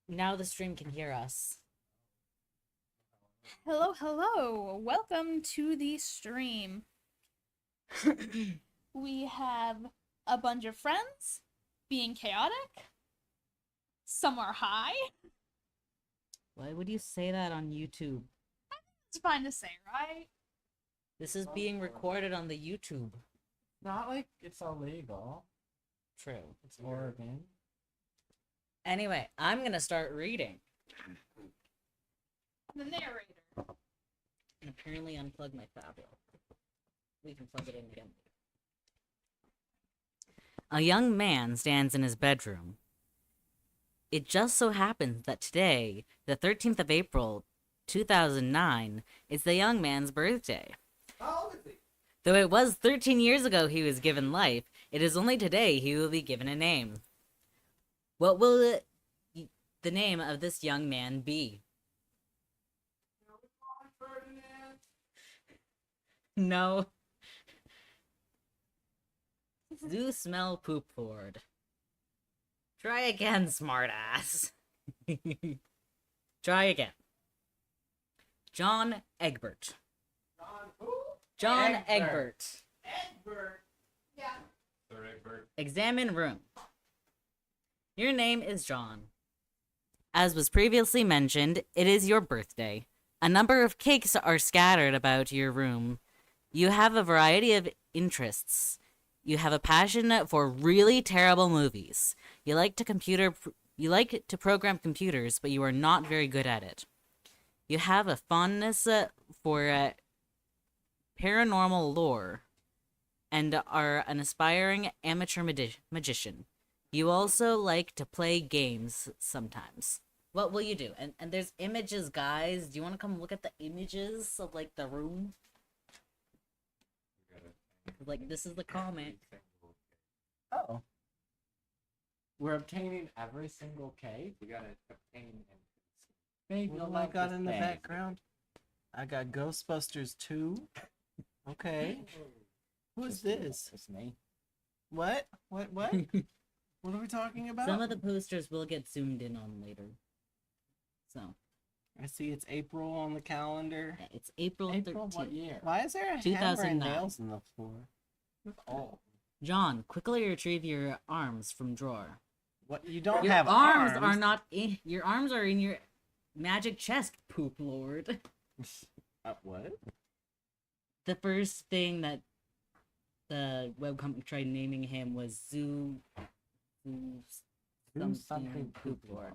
Now the stream can hear us. Hello, hello. Welcome to the stream. We have a bunch of friends being chaotic. Some are high. Why would you say that on YouTube? It's fine to say, right? This is being recorded on the YouTube. Not like it's illegal. True. It's Oregon. Anyway, I'm gonna start reading. The narrator. And apparently unplug my Fabio. We can plug it in again. A young man stands in his bedroom. It just so happens that today, the 13th of April, 2009, is the young man's birthday. How old is he? Though it was 13 years ago he was given life, it is only today he will be given a name. What will the name of this young man be? No. Do smell poop lord. Try again, smartass. Try again. John Egbert. John who? John Egbert. Egbert. Egbert. Yeah. Sir Egbert. Examine room. Your name is John. As was previously mentioned, it is your birthday. A number of cakes are scattered about your room. You have a variety of interests. You have a passion for really terrible movies. You like to program computers, but you are not very good at it. You have a fondness for paranormal lore and are an aspiring amateur magician. You also like to play games sometimes. What will you do? And there's images, guys. Do you want to come look at the images of, like, the room? Like, this is the comment. Oh. We're obtaining every single cake. We gotta obtain and babe, What you'll do I like got this in the thing. background? I got Ghostbusters 2. Okay. Who's this? It's me. What? What? What? What are we talking about? Some of the posters will get zoomed in on later. So, I see it's April on the calendar. yeah, it's April 13th. April, what year? Why is there a hammer and 2009. nails in the floor? Oh. John, quickly retrieve your arms from drawer. What? You don't Your have arms are not in. Your arms are in your magic chest, poop lord. What? The first thing that the webcomic tried naming him was Zoo Something poop lord.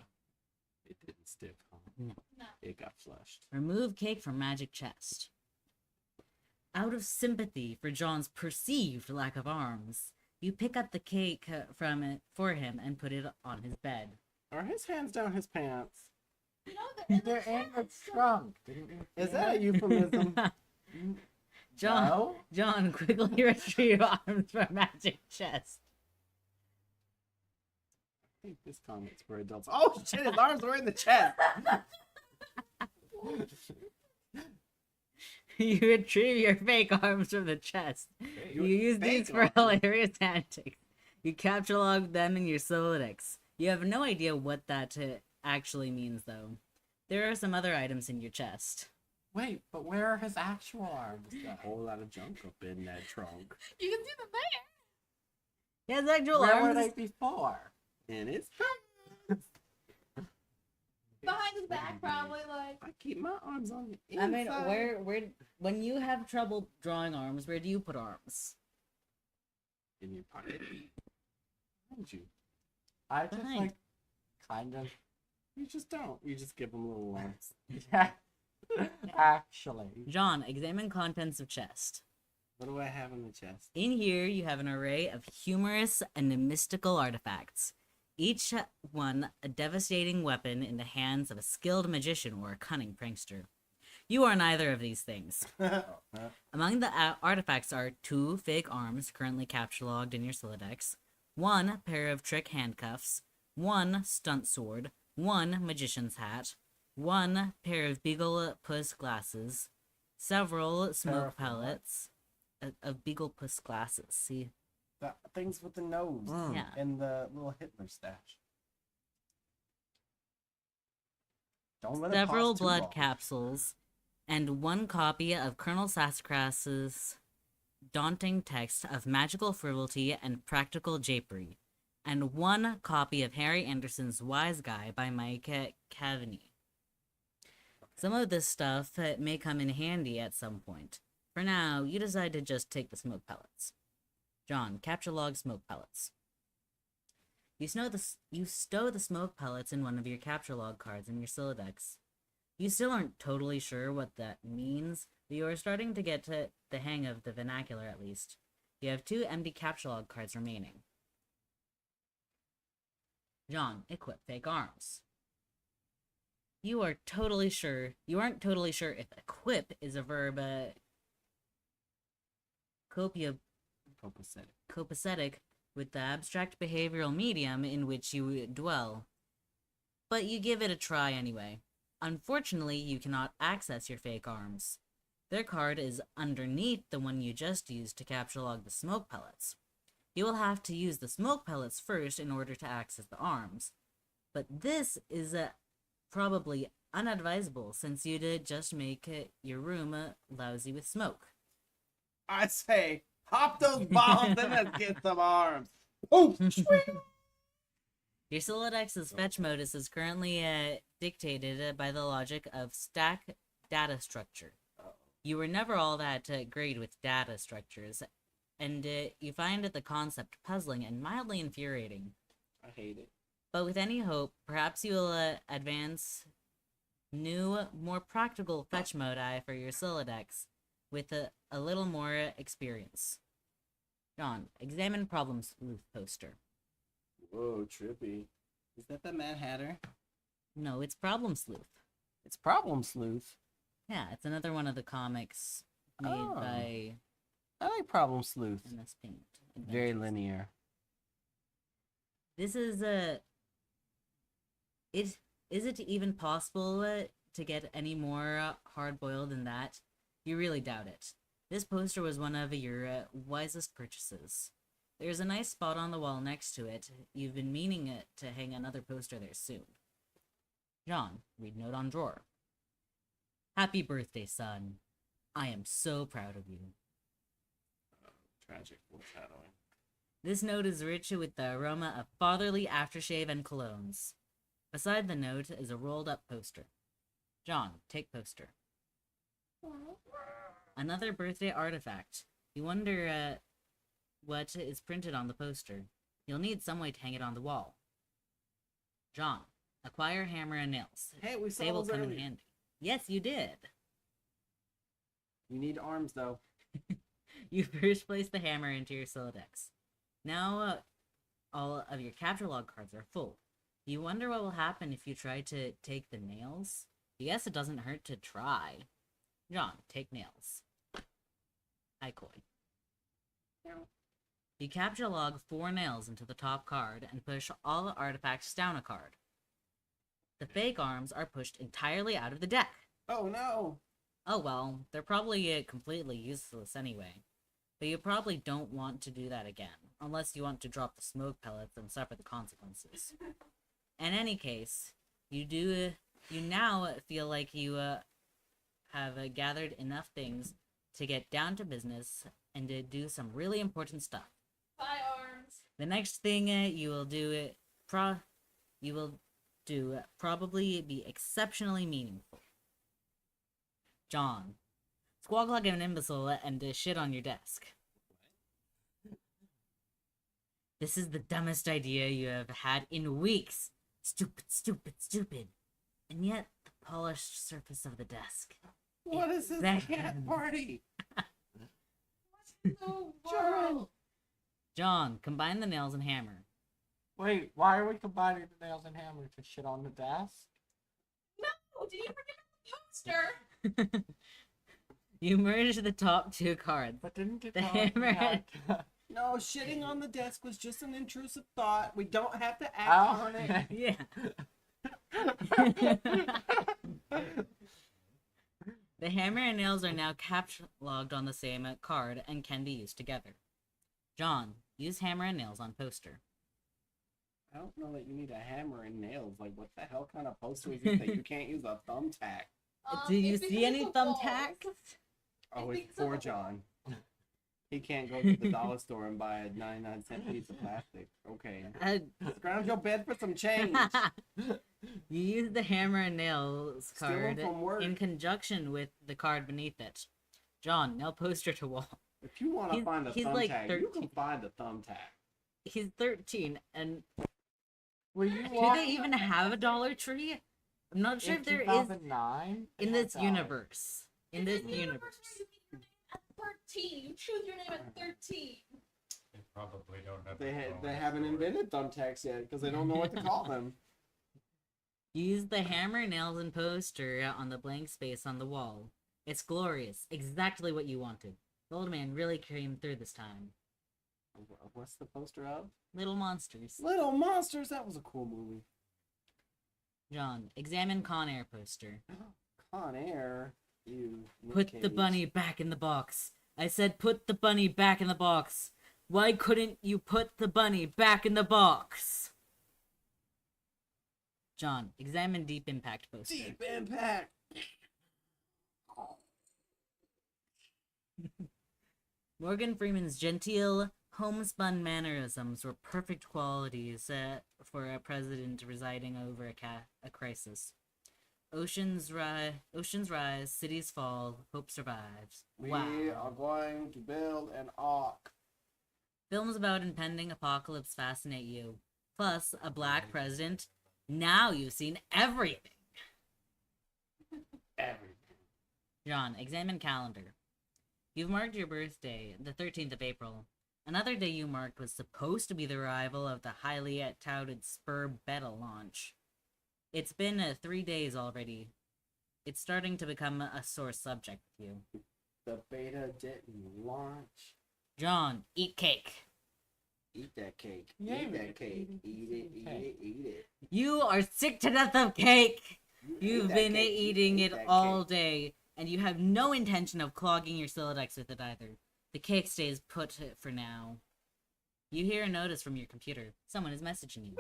It didn't stick, huh? No. No. It got flushed. Remove cake from magic chest. Out of sympathy for John's perceived lack of arms, you pick up the cake from it for him and put it on his bed. Are his hands down his pants? You know, they're in They're in the trunk. Didn't you Is see that a it? euphemism? John, No? John, quickly retrieve arms from magic chest. I think this comic's for adults. Oh shit, his arms were in the chest! You retrieve your fake arms from the chest. You use these for hilarious antics. You capture them in your Solidex. You have no idea what that actually means, though. There are some other items in your chest. Wait, but where are his actual arms? A whole lot of junk up in that trunk. You can see them there. He has actual Where were arms. they before? And it's Behind his back, probably, like. I keep my arms on the I inside. mean, where, when you have trouble drawing arms, where do you put arms? In your pocket. Behind you. I just Behind. like kind of You just don't. You just give them little arms. yeah. Actually. John, examine contents of chest. What do I have in the chest? In here, you have an array of humorous and mystical artifacts. Each one a devastating weapon in the hands of a skilled magician or a cunning prankster. You are neither of these things. Among the artifacts are 2 fake arms currently captured in your Solidex, 1 pair of trick handcuffs, 1 stunt sword, 1 magician's hat, 1 pair of beagle puss glasses, several smoke pellets of beagle puss glasses. See, The things with the nose Mm. yeah. and the little Hitler stash. Don't let it several pause too blood long. capsules, and one copy of Colonel Sassacrass's daunting text of magical frivolity and practical japery, and one copy of Harry Anderson's Wise Guy by Mike Cavaney. Some of this stuff may come in handy at some point. For now, you decide to just take the smoke pellets. John, capture log smoke pellets. You stow the smoke pellets in one of your capture log cards in your Sylladex. You still aren't totally sure what that means, but you are starting to get to the hang of the vernacular at least. You have 2 empty capture log cards remaining. John, equip fake arms. You aren't totally sure if equip is a verb copacetic with the abstract behavioral medium in which you dwell. But you give it a try anyway. Unfortunately, you cannot access your fake arms. Their card is underneath the one you just used to capture log the smoke pellets. You will have to use the smoke pellets first in order to access the arms. But this is probably unadvisable since you did just make your room lousy with smoke. I say, pop those bombs and let's get some arms. Oh, Your Syllodex's fetch modus is currently dictated by the logic of stack data structure. You were never all that great with data structures, and you find the concept puzzling and mildly infuriating. I hate it. But with any hope, perhaps you will advance new, more practical fetch modi for your Sylladex with a little more experience. John, examine Problem Sleuth poster. Whoa, trippy. Is that the Mad Hatter? No, it's Problem Sleuth. It's Problem Sleuth. Yeah, it's another one of the comics made Oh. by I like Problem Sleuth. MS Paint. Very Adventures. linear. This is Is it even possible to get any more hard-boiled than that? You really doubt it. This poster was one of your wisest purchases. There's a nice spot on the wall next to it. You've been meaning to hang another poster there soon. John, read note on drawer. Happy birthday, son. I am so proud of you. Tragic foreshadowing. This note is rich with the aroma of fatherly aftershave and colognes. Beside the note is a rolled-up poster. John, take poster. Another birthday artifact. You wonder what is printed on the poster. You'll need some way to hang it on the wall. John, acquire hammer and nails. Hey, we saw They will those come in earlier. handy. Yes, you did. You need arms, though. You first place the hammer into your Sylladex. Now all of your capture log cards are full. You wonder what will happen if you try to take the nails? I guess it doesn't hurt to try. John, take nails. Hi, Koi. You capture log 4 nails into the top card and push all the artifacts down a card. The fake arms are pushed entirely out of the deck. Oh, no. Oh well, they're probably completely useless anyway. But you probably don't want to do that again, unless you want to drop the smoke pellets and suffer the consequences. In any case, you now feel like you have gathered enough things to get down to business and to do some really important stuff. Firearms. The next thing you will do probably be exceptionally meaningful. John, squawk like an imbecile and shit on your desk. This is the dumbest idea you have had in weeks. Stupid, stupid, stupid. And yet, the polished surface of the desk. What is this Exactly. cat party? The world. John, combine the nails and hammer. Wait, why are we combining the nails and hammer to shit on the desk? No, did you forget the poster? You merge the top 2 cards. But didn't it The tell us we hammer- had to- No, shitting on the desk was just an intrusive thought. We don't have to act Oh. on it. Yeah. The hammer and nails are now logged on the same card and can be used together. John, use hammer and nails on poster. I don't know that you need a hammer and nails. Like, what the hell kind of poster is it that you can't use a thumbtack? Do you It's see because any of the walls. thumbtacks? Oh, think it's so. poor John. He can't go to the dollar store and buy a 99-cent piece of plastic. Okay. Scrounge your bed for some change. You use the hammer and nails Steal 'em card from work. in conjunction with the card beneath it. John, nail poster to wall. If you want to find a he's thumbtack, like you can 13. find a thumbtack. He's 13, and Were you do they even have a Dollar Tree? I'm not sure in if there is 2009? in this Dollar. universe. In this universe. You keep your name at 13. You choose your name at 13. They probably don't have. They haven't invented thumbtacks yet because they don't know what to call them. Use the hammer, nails, and poster on the blank space on the wall. It's glorious. Exactly what you wanted. The old man really came through this time. What's the poster of? Little monsters. Little Monsters. That was a cool movie. John, examine Con Air poster. Con Air. You. Nick Put the Cage. bunny back in the box. I said put the bunny back in the box. Why couldn't you put the bunny back in the box? John, examine Deep Impact poster. Deep Impact. Morgan Freeman's genteel, homespun mannerisms were perfect qualities for a president residing over a crisis. Oceans rise, cities fall, hope survives. We Wow. are going to build an ark. Films about impending apocalypse fascinate you. Plus, a black president. Now you've seen everything. Everything. John, examine calendar. You've marked your birthday, the 13th of April. Another day you marked was supposed to be the arrival of the highly touted Spur Beta launch. It's been 3 days already. It's starting to become a sore subject with you. The beta didn't launch. John, eat cake. Eat that cake. Yeah, Eat we that did cake. eat Eat it. Eat cake. it. Eat it. You are sick to death of cake. You ate You've that been cake. You eating ate it that all cake. day, and you have no intention of clogging your Silodex with it either. The cake stays put for now. You hear a notice from your computer. Someone is messaging you.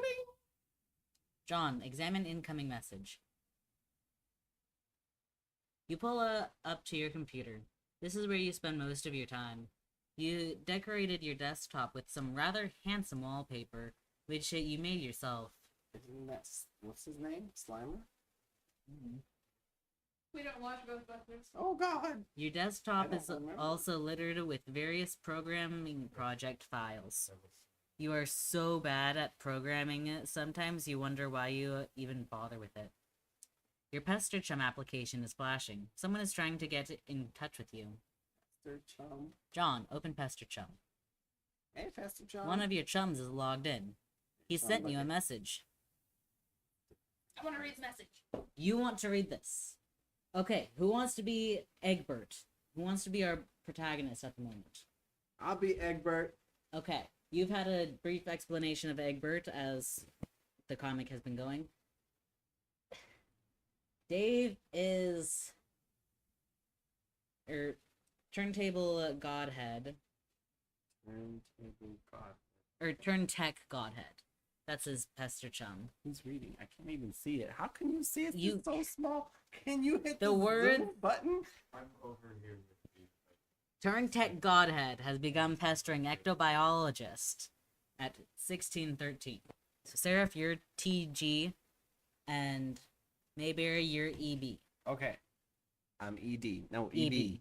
John, examine incoming message. You pull up to your computer. This is where you spend most of your time. You decorated your desktop with some rather handsome wallpaper, which you made yourself. Isn't that what's his name? Slimer? We don't watch Ghostbusters. Oh God! Your desktop I is don't remember. also littered with various programming project files. You are so bad at programming it, sometimes you wonder why you even bother with it. Your Pester Chum application is flashing. Someone is trying to get in touch with you. Pastor Chum. John, open Pester Chum. Hey, Pastor Chum. One of your chums is logged in. He Sounds sent like you a it. message. I want to read the message. You want to read this. Okay, who wants to be Egbert? Who wants to be our protagonist at the moment? I'll be Egbert. Okay, you've had a brief explanation of Egbert as the comic has been going. Dave is turntable godhead, Turntable God. or turn tech godhead. That's his Pester Chum. Who's reading? I can't even see it. How can you see it? You- It's so small. Can you hit The the word- Zoom button? I'm over here with you. Turn tech godhead has begun pestering ectobiologist at 1613. So Seraph, you're TG, and Mayberry, you're EB. Okay. I'm ED. No, EB. EB.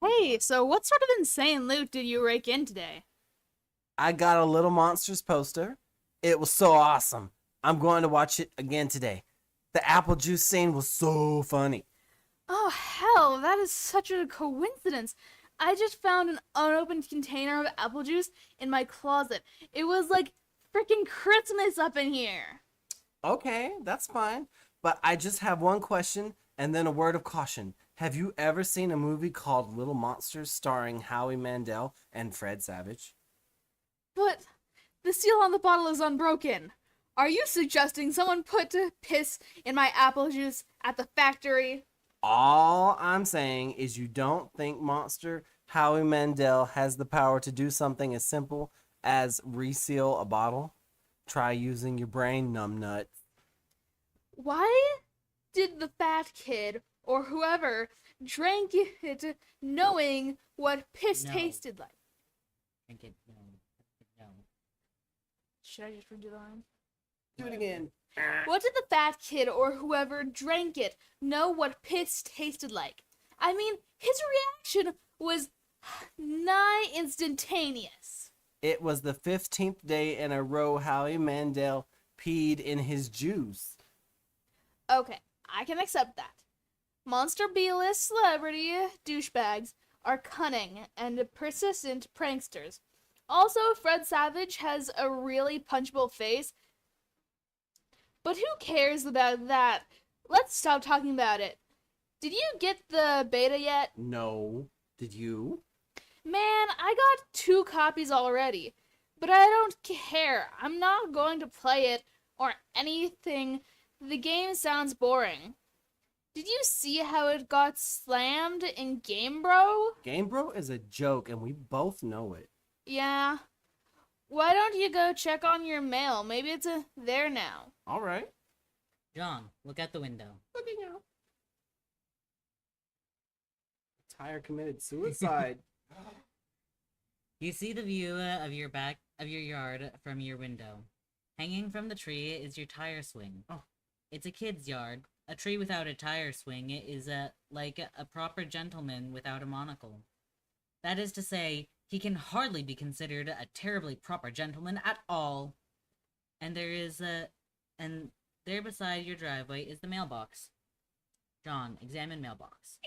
Hey, so what sort of insane loot did you rake in today? I got a Little Monsters poster. It was so awesome. I'm going to watch it again today. The apple juice scene was so funny. Oh, hell, that is such a coincidence. I just found an unopened container of apple juice in my closet. It was like freaking Christmas up in here. Okay, that's fine. But I just have one question and then a word of caution. Have you ever seen a movie called Little Monsters starring Howie Mandel and Fred Savage? But the seal on the bottle is unbroken. Are you suggesting someone put to piss in my apple juice at the factory? All I'm saying is you don't think Monster Howie Mandel has the power to do something as simple as reseal a bottle? Try using your brain, numbnut. Why did the fat kid or whoever drank it knowing what piss No. tasted like? Drink it. No. No. Should I just redo the line? Do it again. What did the fat kid or whoever drank it know what piss tasted like? I mean, his reaction was nigh instantaneous. It was the 15th day in a row Howie Mandel peed in his juice. Okay, I can accept that. Monster B-list celebrity douchebags are cunning and persistent pranksters. Also, Fred Savage has a really punchable face. But who cares about that? Let's stop talking about it. Did you get the beta yet? No. Did you? Man, I got 2 copies already. But I don't care. I'm not going to play it or anything. The game sounds boring. Did you see how it got slammed in Game Bro? Game Bro is a joke, and we both know it. Yeah. Why don't you go check on your mail? Maybe it's there now. All right. John, look out the window. Looking out. Tyre committed suicide. You see the view of your yard from your window. Hanging from the tree is your tire swing. Oh. It's a kid's yard. A tree without a tire swing is like a proper gentleman without a monocle. That is to say, he can hardly be considered a terribly proper gentleman at all. And there beside your driveway is the mailbox. John, examine mailbox.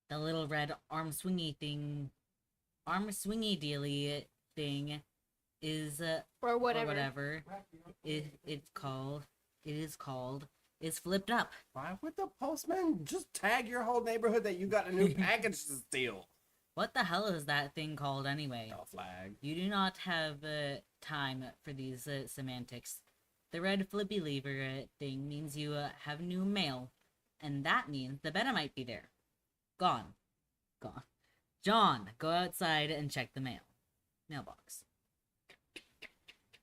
The little red arm swingy dealy thing is Or whatever. or whatever is flipped up. Why would the postman just tag your whole neighborhood that you got a new package to steal? What the hell is that thing called anyway? No flag. You do not have time for these semantics. The red flippy lever thing means you have new mail, and that means the beta might be there. Gone. John, go outside and check the mail. Mailbox.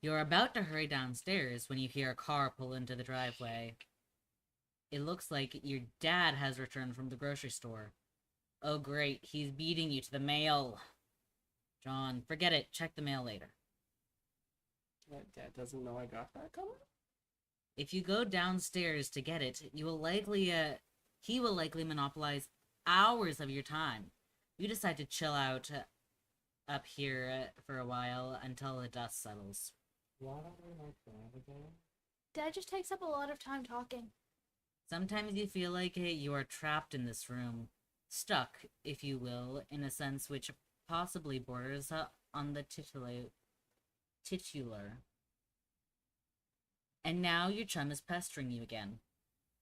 You're about to hurry downstairs when you hear a car pull into the driveway. It looks like your dad has returned from the grocery store. Oh great, he's beating you to the mail. John, forget it. Check the mail later. Dad doesn't know I got that coming? If you go downstairs to get it, he will likely monopolize hours of your time. You decide to chill out up here for a while until the dust settles. Why don't we like that again? Dad just takes up a lot of time talking. Sometimes you feel like you are trapped in this room, stuck, if you will, in a sense which possibly borders on the titular. And now your chum is pestering you again.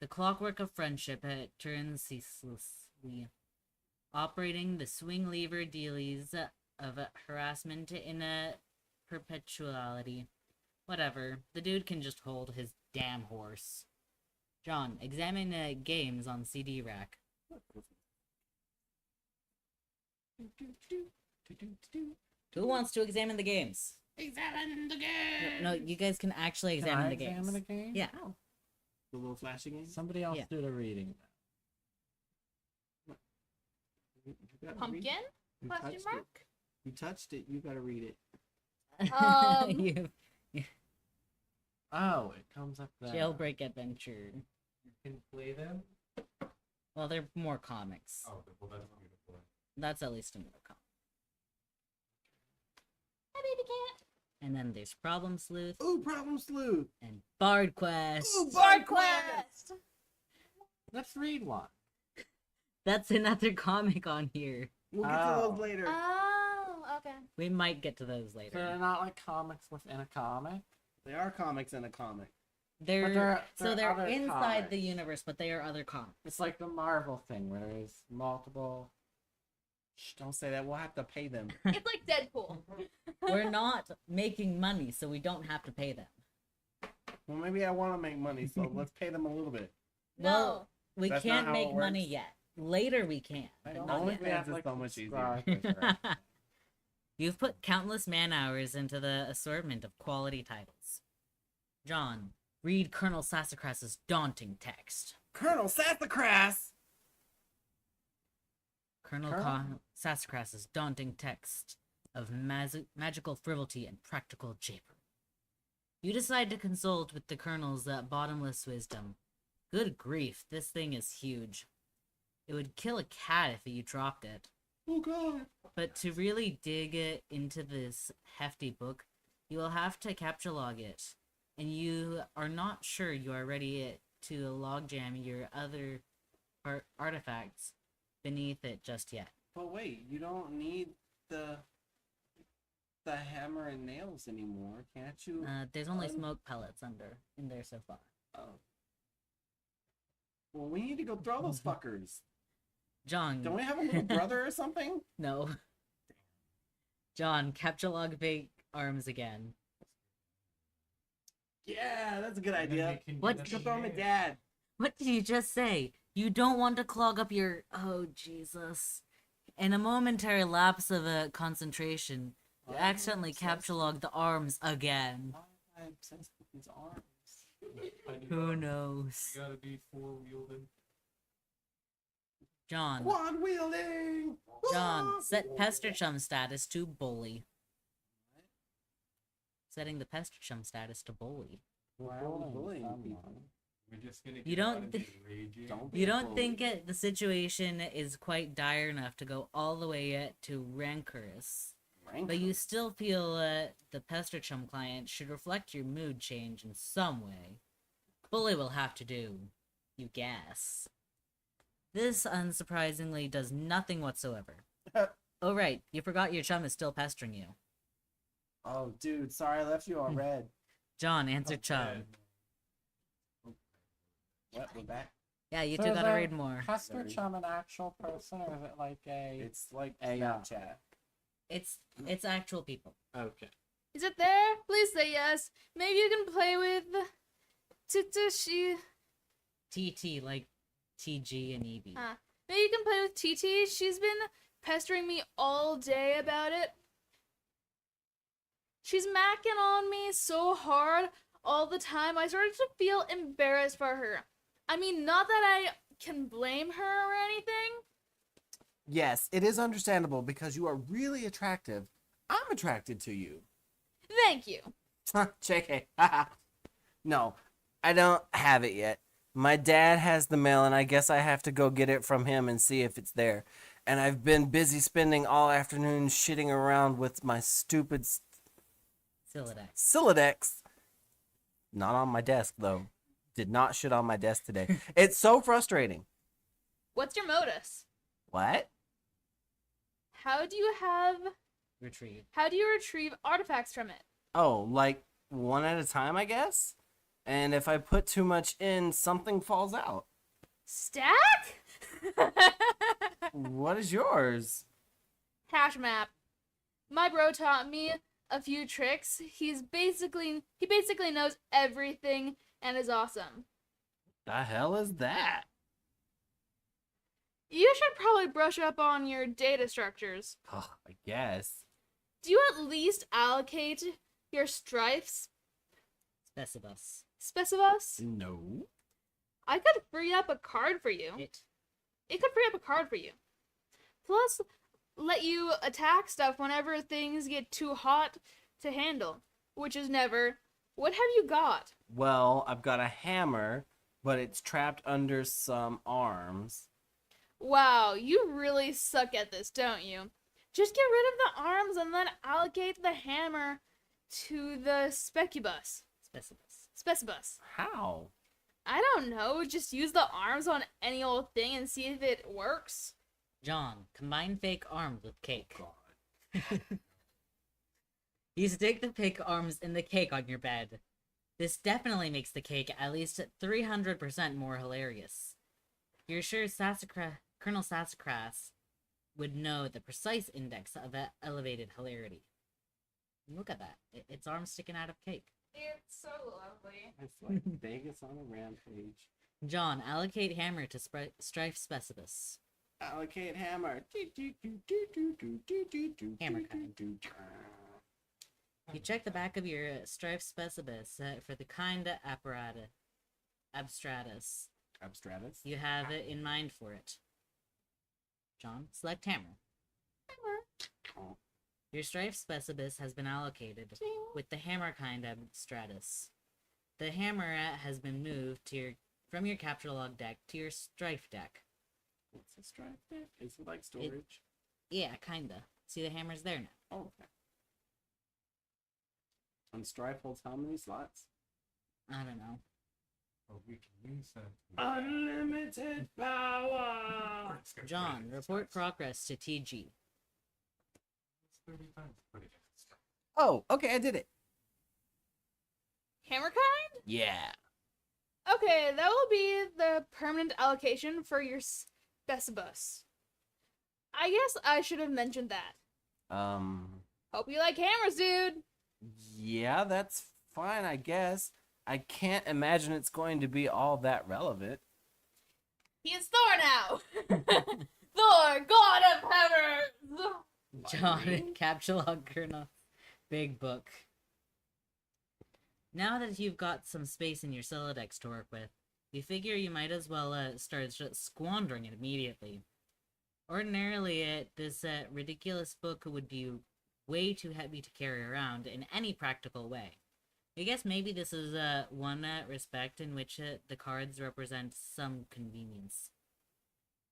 The clockwork of friendship turns ceaselessly, operating the swing lever dealies of harassment in a perpetuality. Whatever, the dude can just hold his damn horse. John, examine games on CD rack. Who wants to examine the games? Examine the game! No, you guys can actually examine the games. Examine the game? Yeah. The little flashy game? Somebody else Yeah. do the reading. You gotta read Pumpkin? it. You Question touched mark? it. You touched it, you gotta read it. You- Oh, it comes up there. Jailbreak adventure. You can play them? Well, they're more comics. Oh, well, that's beautiful. That's at least another comic. Hi, baby cat. And then there's Problem Sleuth Ooh, Problem Sleuth! and Bard Quest. Ooh, Bard Quest! Let's read one. That's another comic on here. We'll get to Oh. those later. Oh, okay. We might get to those So later. they're not like comics within a comic. They are comics in a comic. They're other inside the comics. universe, but they are other comics. It's like the Marvel thing where there's multiple. Shh, don't say that. We'll have to pay them. It's like Deadpool. We're not making money, so we don't have to pay them. Well, maybe I want to make money, so let's pay them a little bit. Well, we That's can't not how it make money works. yet. Later we can. I but don't not only yet. think we have OnlyFans is like so much easier. subscribers or anything. You've put countless man-hours into the assortment of quality titles. John, read Colonel Sassacras's daunting text. Colonel Sassacras! Colonel Sassacras's daunting text of magical frivolity and practical japer. You decide to consult with the Colonel's bottomless wisdom. Good grief, this thing is huge. It would kill a cat if you dropped it. Oh god. But to really dig into this hefty book, you will have to capture log it. And you are not sure you are ready to logjam your other artifacts beneath it just yet. But wait, you don't need the hammer and nails anymore, can't you? There's only smoke pellets in there so far. Oh. Well, we need to go throw those fuckers. John. Don't we have a little brother or something? No. John, capture log fake arms again. Yeah, that's a good idea. What? Let's go throw him at Dad. What did you just say? You don't want to clog up your... Oh, Jesus. In a momentary lapse of concentration, you accidentally capture log the arms again. Why am I obsessed with his arms? Who knows? You gotta be four-wielded. John. Quad wielding! John, set Pester Chum status to bully. Setting the Pester Chum status to bully. Why are we bullying people? We're just gonna You get don't out and thi- be raging. Don't be You a don't bully. think the situation is quite dire enough to go all the way to rancorous, but you still feel the Pester Chum client should reflect your mood change in some way. Bully will have to do, you guess. This, unsurprisingly, does nothing whatsoever. Oh right, you forgot your chum is still pestering you. Oh, dude, sorry I left you on red. John, answer chum. Okay. What? We're back? Yeah, you So two is gotta there- read more. Pester Sorry. Chum an actual person, or is it like a... It's like AI? Snapchat. It's actual people. Okay. Is it there? Please say yes. Maybe you can play with Titushi. TT, like TG and EB. Maybe you can play with TT. She's been pestering me all day about it. She's macking on me so hard all the time. I started to feel embarrassed for her. I mean, not that I can blame her or anything. Yes, it is understandable because you are really attractive. I'm attracted to you. Thank you. JK. No, I don't have it yet. My dad has the mail, and I guess I have to go get it from him and see if it's there. And I've been busy spending all afternoon shitting around with my stupid Silodex. Silodex. Not on my desk, though. Did not shit on my desk today. It's so frustrating. What's your modus? What? How do you retrieve artifacts from it? Oh, like one at a time, I guess? And if I put too much in, something falls out. Stack? What is yours? Hash map. My bro taught me a few tricks. He basically knows everything and is awesome. The hell is that? You should probably brush up on your data structures. Oh, I guess. Do you at least allocate your strifes Specibus. specibus? No. I could free up a card for you. It could free up a card for you. Plus, let you attack stuff whenever things get too hot to handle, which is never. What have you got? Well, I've got a hammer, but it's trapped under some arms. Wow, you really suck at this, don't you? Just get rid of the arms and then allocate the hammer to the specubus. Specibus. Specibus. How? I don't know, just use the arms on any old thing and see if it works. John, combine fake arms with cake. You stick the fake arms in the cake on your bed. This definitely makes the cake at least 300% more hilarious. You're sure Colonel Sassacras would know the precise index of elevated hilarity. Look at that. Its arms sticking out of cake. It's so lovely. It's like Vegas on a rampage. John, allocate hammer to Strife Specibus. Allocate hammer. Hammer kind. You check the back of your strife specibus for the kind apparatus. Abstratus. Abstratus. You have it in mind for it. John, select hammer. Oh. Your strife specibus has been allocated with the hammer kind abstratus. The hammer has been moved from your capture log deck to your strife deck. What's a stripe deck? Is it like storage? Yeah, kinda. See, the hammer's there now. Oh, okay. And stripe holds how many slots? I don't know. Oh, we can use that. Unlimited power! It's gonna John, put it in report slots. progress to TG. It's 30 times. Put it in slots. Oh, okay, I did it. Hammer kind? Yeah. Okay, that will be the permanent allocation for your specibus. I guess I should have mentioned that. Hope you like hammers, dude. Yeah, that's fine, I guess. I can't imagine it's going to be all that relevant. He is Thor now. Thor, god of hammers. John, capture log kernel. Big book. Now that you've got some space in your Celodex to work with, you figure you might as well start squandering it immediately. Ordinarily, this ridiculous book would be way too heavy to carry around in any practical way. I guess maybe this is one respect in which the cards represent some convenience.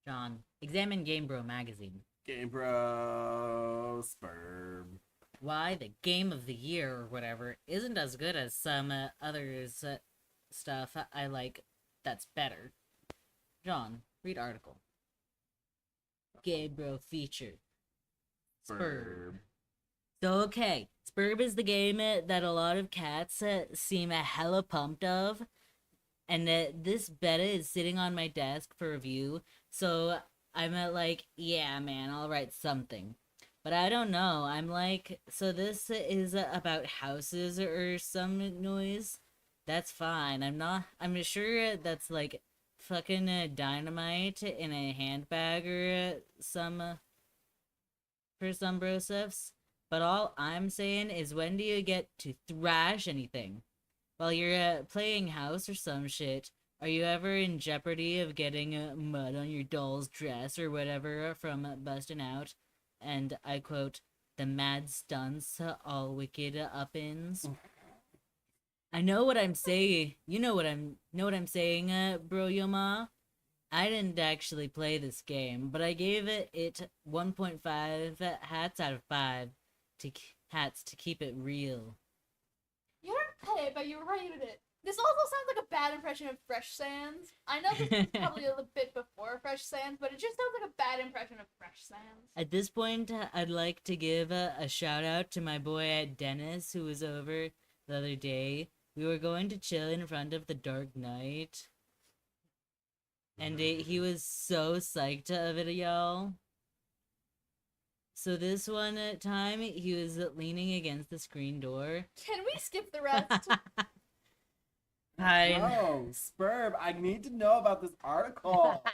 John, examine Game Bro magazine. Game Bro Spurb. Why the game of the year or whatever isn't as good as some others stuff I like that's better. John, read article. Game Bro feature. Spurb. So okay, Spurb is the game that a lot of cats seem hella pumped of, and this beta is sitting on my desk for review, so I'm like, yeah man, I'll write something. But I don't know, I'm like, so this is about houses or some noise? That's fine, I'm sure that's like fucking dynamite in a handbag or for some brosifs. But all I'm saying is, when do you get to thrash anything? While you're playing house or some shit, are you ever in jeopardy of getting mud on your doll's dress or whatever from busting out? And I quote, the mad stunts all wicked up-ins? I know what I'm saying. You know what I'm saying, bro Yoma? I didn't actually play this game, but I gave it 1.5 hats out of 5 hats to keep it real. You didn't pay it, but you rated it. This also sounds like a bad impression of Fresh Sands. I know this is probably a little bit before Fresh Sands, but it just sounds like a bad impression of Fresh Sands. At this point, I'd like to give a shout out to my boy Dennis, who was over the other day. We were going to chill in front of the Dark Knight, and he was so psyched of it, y'all. So this one time, he was leaning against the screen door. Can we skip the rest? Oh, Spurb, I need to know about this article.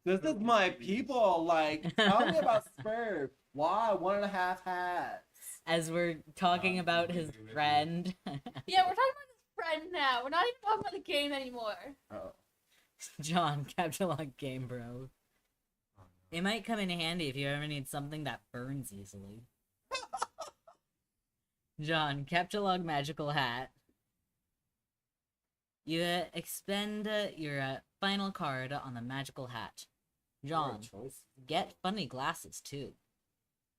This is my people. Like, tell me about Spurb. Why 1.5 hats? As we're talking about his friend. Yeah, we're talking about his friend now. We're not even talking about the game anymore. Oh. John, capture log game, bro. It might come in handy if you ever need something that burns easily. John, capture log magical hat. You expend your final card on the magical hat. John, Choice. get funny glasses too.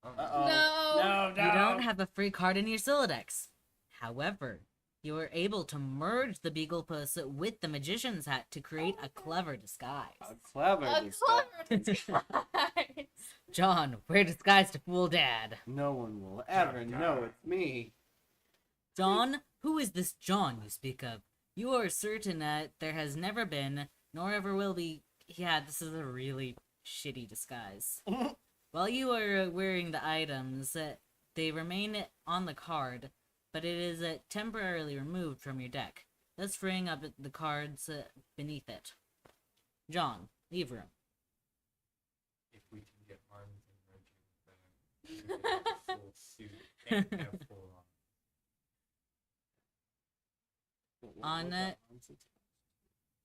Uh-oh. No. No. You don't have a free card in your Celodex. However, you are able to merge the Beagle Puss with the Magician's Hat to create a clever disguise. A clever A disguise. clever disguise. John, wear disguise to fool Dad. No one will ever know it's me. John, who is this John you speak of? You are certain that there has never been, nor ever will be. Yeah, this is a really shitty disguise. While you are wearing the items, they remain on the card, but it is temporarily removed from your deck, thus freeing up the cards beneath it. John, leave room. Full suit. Can't have full On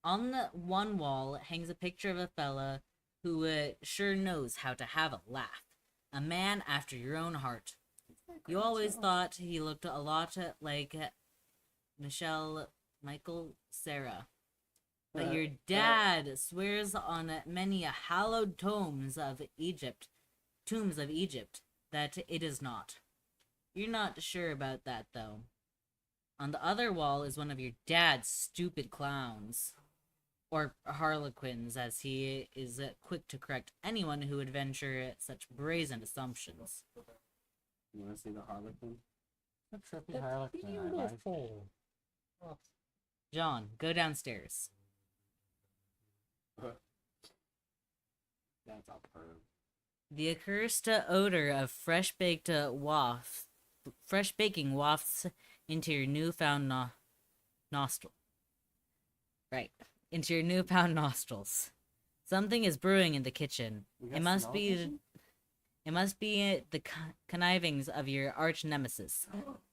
On the one wall hangs a picture of a fella who sure knows how to have a laugh. A man after your own heart. You always thought he looked a lot like Michael Sarah. But your dad swears on many hallowed tombs of Egypt that it is not. You're not sure about that though. On the other wall is one of your dad's stupid clowns. Or harlequins, as he is quick to correct anyone who would venture such brazen assumptions. You want to see the Harlequin? A trippy harlequin. I like. beautiful. John, go downstairs. That's a perv. The accursed odor of fresh baking wafts into your newfound nostril. Right, into your newfound nostrils. Something is brewing in the kitchen. We got It must smell be. kitchen? It must be the connivings of your arch nemesis,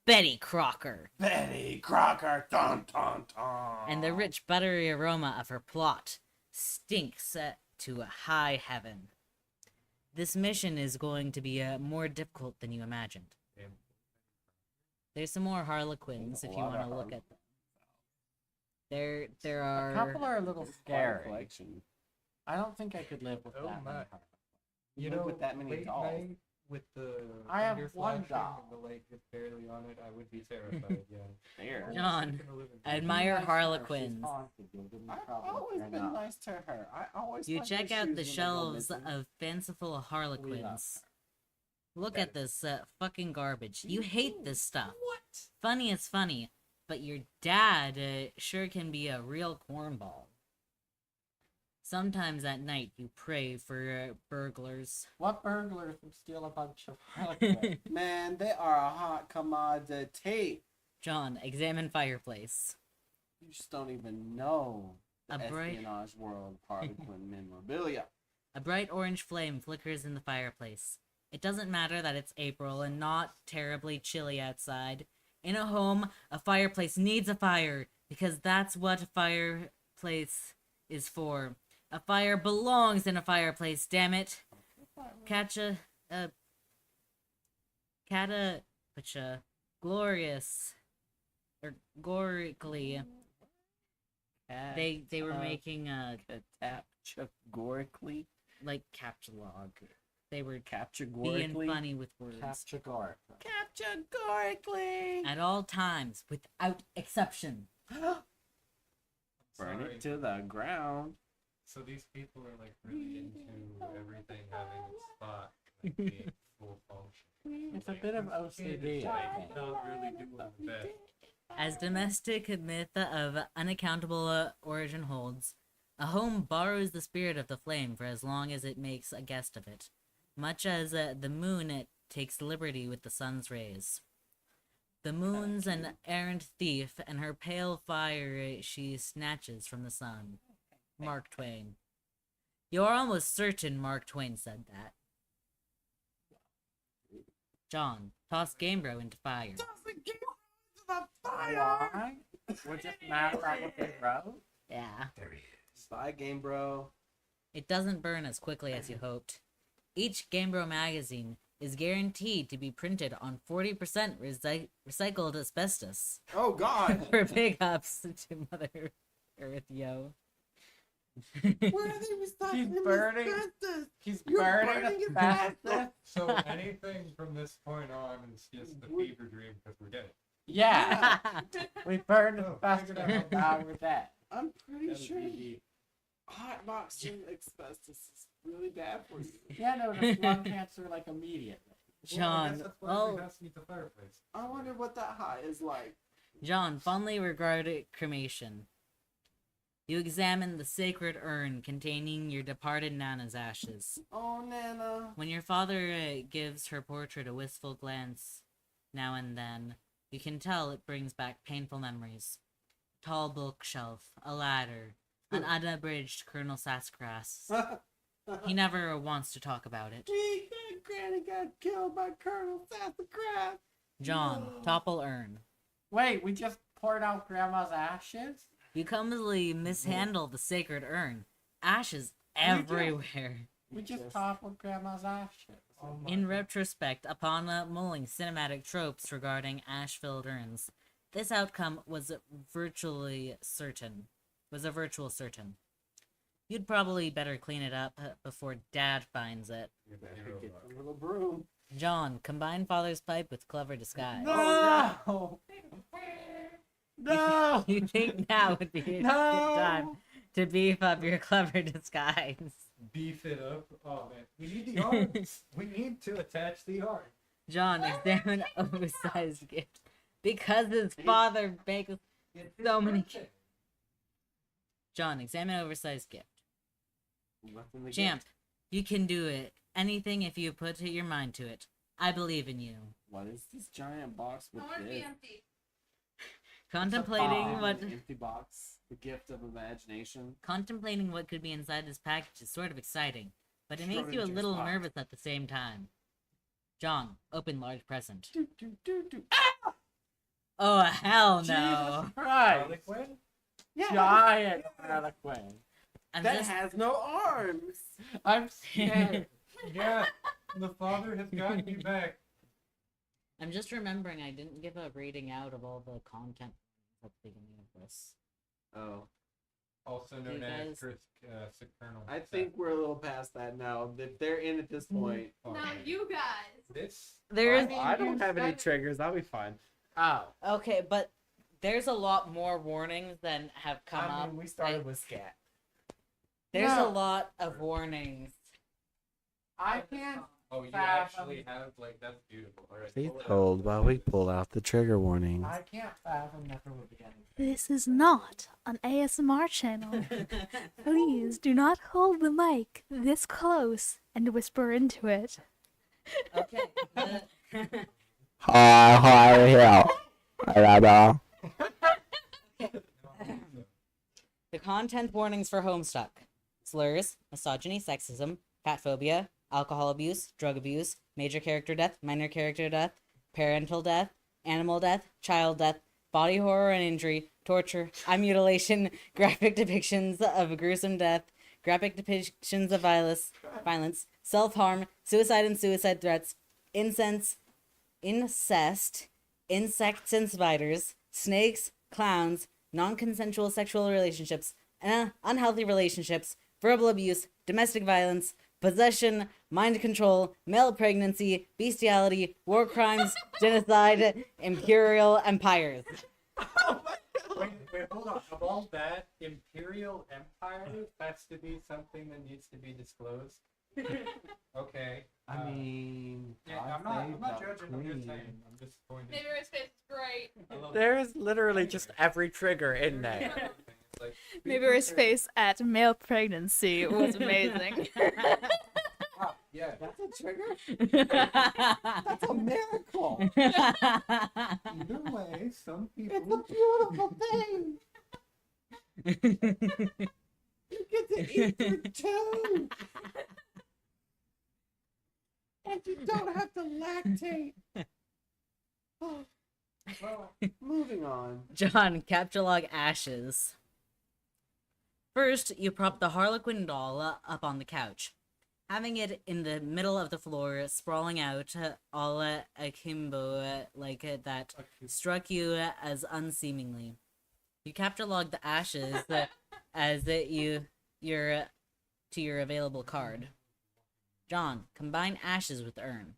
Betty Crocker, Betty Crocker, dun dun dun. and the rich buttery aroma of her plot stinks to a high heaven. This mission is going to be more difficult than you imagined. Damn. There's some more harlequins if you want to look at them. There A couple are. are a little Quite a scary. collection. I don't think I could live with Oh that my. many. You Live know, with that many late dolls. night with the I have thunder one flashing doll. and the light is barely on it, I would be terrified. Yeah. There. John, Gonna live in I fear. admire Nice to her, she's harlequins. haunted, you'll give me I've trouble always or been not. nice to her. I always You find her check out shoes the when they go shelves missing. of fanciful harlequins. Look That at this fucking garbage. You hate this stuff. What? Funny is funny, but your dad sure can be a real cornball. Sometimes at night you pray for burglars. What burglars would steal a bunch of harlequins? Man, they are a hot commodity. John, examine fireplace. You just don't even know the A bright- espionage world of Harlequin memorabilia. A bright orange flame flickers in the fireplace. It doesn't matter that it's April and not terribly chilly outside. In a home, a fireplace needs a fire, because that's what a fireplace is for. A fire belongs in a fireplace, damn it. Glorious. Or gorically. They were making a, Categorically. like, captchalogue. They were being Categorically. funny with words. Categoric. Categorically. At all times, without exception. Burn Sorry. it to the ground. So these people are like really into everything having a spot, like being full function. It's a bit of OCD, I Like, think. not really doing the best. As domestic myth of unaccountable origin holds, a home borrows the spirit of the flame for as long as it makes a guest of it, much as the moon takes liberty with the sun's rays. The moon's an errant thief, and her pale fire she snatches from the sun. Mark Twain. You're almost certain Mark Twain said that. John, toss Gamebro into fire. Why? We're just mad about what they wrote? Yeah. There he is. Bye, game bro. It doesn't burn as quickly as you hoped. Each Gamebro magazine is guaranteed to be printed on 40% recycled asbestos. Oh God. For big ups to Mother Earth, yo. Where are they recycling He's burning. asbestos? He's You're burning burning asbestos. asbestos. So anything from this point on is just the fever dream because we're dead. Yeah. we burned Oh, asbestos figured out. and now we're dead. I'm pretty That'd sure be- hot boxing asbestos is really bad for you. Yeah, no, just lung cancer like immediately. Well, I John, guess that's why well, we have to eat the fireplace. I wonder what that hot is like. John fondly regarded cremation. You examine the sacred urn containing your departed Nana's ashes. Oh, Nana. When your father gives her portrait a wistful glance now and then, you can tell it brings back painful memories. Tall bookshelf, a ladder, an unabridged Colonel Sassafras. He never wants to talk about it. We can Granny got killed by Colonel Sassacraft. John, topple urn. Wait, we just poured out Grandma's ashes? You clumsily mishandle the sacred urn. Ashes everywhere. We just toppled Grandma's ashes. Oh my In God. retrospect, upon mulling cinematic tropes regarding ash-filled urns, this outcome was virtually certain. Was a virtual certain. You'd probably better clean it up before Dad finds it. You better get the little broom. John, combine father's pipe with clever disguise. No! No! You think now would be a good time to beef up your clever disguise. Beef it up. Oh man, we need the arms. We need to attach the arm. John, examine oversized gift. Because his father bakes so many. John, examine oversized gift. What's in the Champ, gift? you can do it. Anything if you put your mind to it. I believe in you. What is this giant box with this? empty. Contemplating what An empty box. The gift of imagination. could be inside this package is sort of exciting, but it makes you a Schrodinger's little box. nervous at the same time. John, open large present. Do, do, do, do. Oh hell no! Jesus Christ! Harlequin? Giant Harlequin. I'm That just has no arms. I'm scared. Yeah, the father has gotten you back. I'm just remembering I didn't give a reading out of all the content at the beginning of this. Oh. Also You known guys- as Chris Colonel. I think we're a little past that now. If they're in at this point. Now you guys. This. There's mean, I don't you have any said- triggers. I'll be fine. Oh. okay, but there's a lot more warnings than have come I up. mean, we started with scat. There's No. a lot of warnings. I can't. Oh, you Fathom. actually have like that's beautiful. All right. Please pull it out. hold while we pull out the trigger warnings. I can't fathom that there would be anything. This is not an ASMR channel. Please do not hold the mic this close and whisper into it. Okay. The content warnings for Homestuck: slurs, misogyny, sexism, fatphobia, alcohol abuse, drug abuse, major character death, minor character death, parental death, animal death, child death, body horror and injury, torture, eye mutilation, graphic depictions of gruesome death, graphic depictions of violence, self-harm, suicide and suicide threats, incest, insects and spiders, snakes, clowns, non-consensual sexual relationships, unhealthy relationships, verbal abuse, domestic violence, possession, mind control, male pregnancy, bestiality, war crimes, genocide, imperial empires. Wait, hold on. Of all that, Imperial Empire has to be something that needs to be disclosed. Okay. I mean, yeah, I'm not judging. I'm just saying. I'm disappointed. Maybe his face is great. I love There is literally just every trigger in there. It's like, Maybe his face at male pregnancy was amazing. wow, yeah. that's a trigger? That's a miracle. Either way, some It's a people. beautiful thing. You get to eat your toes. And you don't have to lactate. Well, moving on. John, capture log ashes. First, you prop the Harlequin doll up on the couch, having it in the middle of the floor, sprawling out, all akimbo like that struck you as unseemingly. You capture log the ashes as your to your available card. John, combine ashes with urn.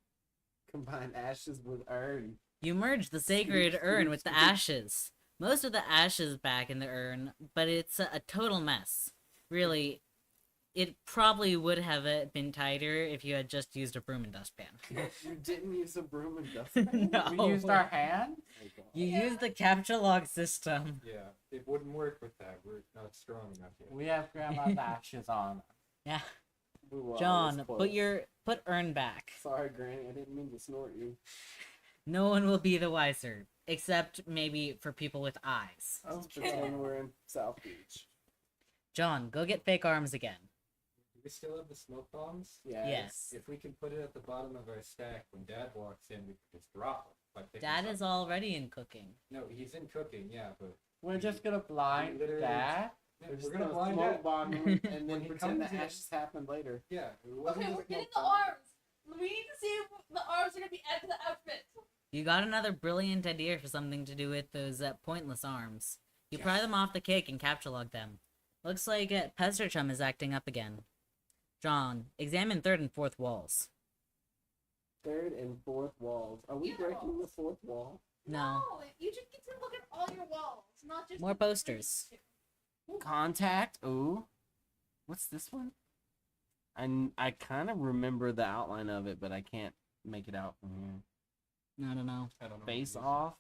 Combine ashes with urn. You merge the sacred urn with the ashes. Most of the ashes back in the urn, but it's a total mess. Really, it probably would have been tighter if you had just used a broom and dustpan. You didn't use a broom and dustpan? No. We used our hand? You used the capture log system. Yeah, it wouldn't work with that. We're not strong enough yet. We have Grandma's ashes on. Yeah. Ooh, I John, was close. put urn back. Sorry, Granny, I didn't mean to snort you. No one will be the wiser, except maybe for people with eyes. Let's pretend we're in South Beach. John, go get fake arms again. Do we still have the smoke bombs? Yes. If we can put it at the bottom of our stack, when Dad walks in, we can just drop it. By picking Dad is something. already in cooking. No, he's in cooking, yeah, but We're just gonna blind Literally- Dad. yeah, We're we're just gonna gonna blind smoke it. bomb him and then When he pretend the comes in- ashes happened later. Yeah, it wasn't Okay, a we're getting smoke the bomb. arms. We need to see if the arms are gonna be added to the outfit. You got another brilliant idea for something to do with those pointless arms. You pry them off the cake and capture log them. Looks like Pester Chum is acting up again. John, examine third and fourth walls. Third and fourth walls. Are we Yeah. breaking the fourth wall? No. You just get to look at all your walls, not just More the posters. Contact. Ooh. What's this one? I kind of remember the outline of it, but I can't make it out from here. I don't know. I don't know. Face Off.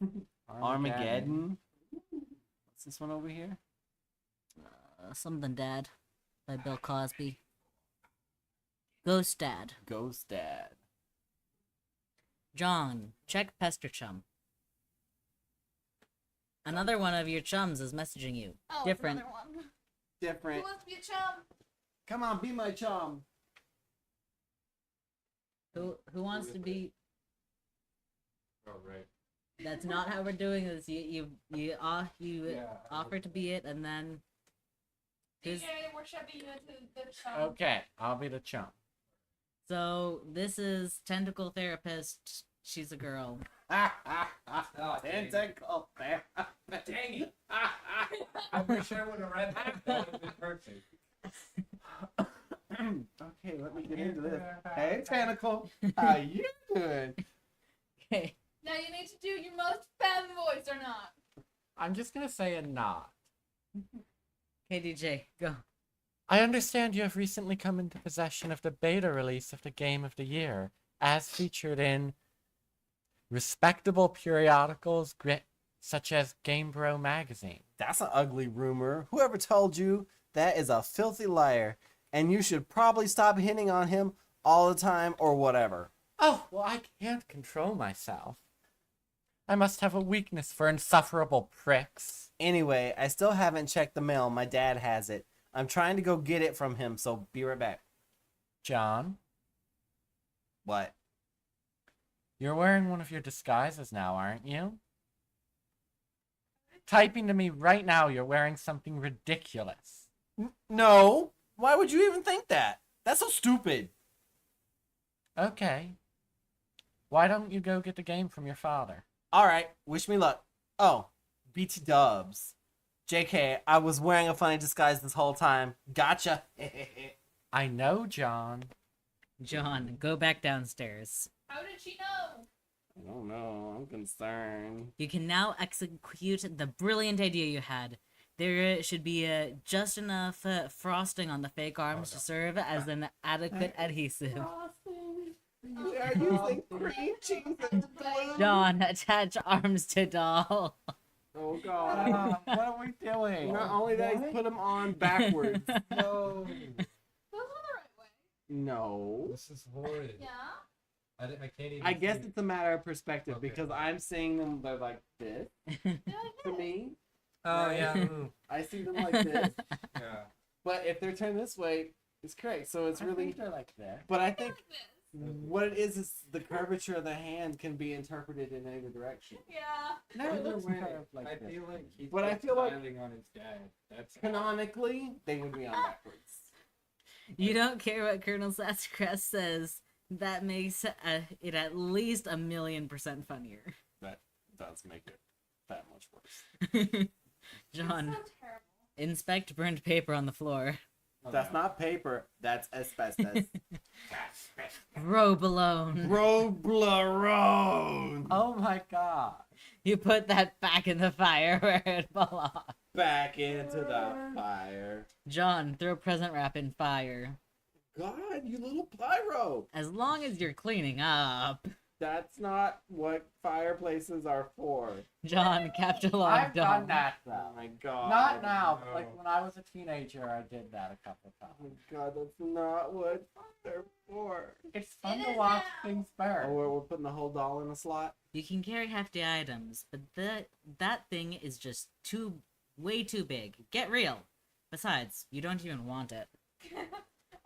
Armageddon. What's this one over here? Something Dad by Bill Cosby. Ghost Dad. Ghost Dad. John, check Pester Chum. Another one of your chums is messaging you. Oh, Different. It's another one. Different. Who wants to be a chum? Come on, be my chum. Who wants to be? Oh, right. That's not how we're doing this. You Yeah. offer to be it, and then Who's- DJ, we're shoving you into the chum. Okay, I'll be the chump. so this is tentacle therapist. She's a girl. Tentacle there. Dang it! I wish I would have read that. That would have been perfect. Okay, let me get into this. Hey, Tentacle. How you doing? Okay. Now you need to do your most femme voice or not. I'm just gonna say a nod. Okay, DJ, go. I understand you have recently come into possession of the beta release of the Game of the Year, as featured in respectable periodicals such as Game Bro magazine. That's an ugly rumor. Whoever told you that is a filthy liar, and you should probably stop hitting on him all the time or whatever. Oh, well, I can't control myself. I must have a weakness for insufferable pricks. Anyway, I still haven't checked the mail. My dad has it. I'm trying to go get it from him, so be right back. John, What? you're wearing one of your disguises now, aren't you? Typing to me right now, you're wearing something ridiculous. No. Why would you even think that? That's so stupid. Okay. Why don't you go get the game from your father? All right. Wish me luck. Oh, BT Dubs. JK, I was wearing a funny disguise this whole time. Gotcha. I know, John. John, go back downstairs. How did she know? I don't know. I'm concerned. You can now execute the brilliant idea you had. There should be just enough frosting on the fake arms to serve as an adequate adhesive. Are you using cream cheese and glue? John, attach arms to doll. Oh God! What are we doing? Not only that, he's put them on backwards. No. Those are the right way. No. This is horrid. Yeah. I can't even. I guess see. it's a matter of perspective Okay. because I'm seeing them. They're like this Yeah, to me. Oh Right. yeah. I see them like this. Yeah. But if they're turned this way, it's correct. So it's really. they're like that. But I think like this. what it is the curvature of the hand can be interpreted in either direction. Yeah. No, Either it looks way. kind of like I this. feel like he's But I feel like- smiling on his dad. That's Canonically, they would be on backwards. You don't care what Colonel Sassacrest says. That makes it at least 1,000,000% funnier. That does make it that much worse. John, It's so terrible. inspect burnt paper on the floor. Oh, That's no. not paper. That's asbestos. Robalone. Roblerone. Oh my god. You put that back in the fire where it belongs. Back into the fire. John, throw present wrap in fire. God, you little pyro. As long as you're cleaning up. That's not what fireplaces are for. John, capture log I've doll. done that Oh though. my God. Not now, but no. like when I was a teenager, I did that a couple Oh times. my God, that's not what they're for. It's fun It to is watch now. things Oh, burn. we're putting the whole doll in a slot? You can carry hefty items, but that thing is just way too big. Get real. Besides, you don't even want it.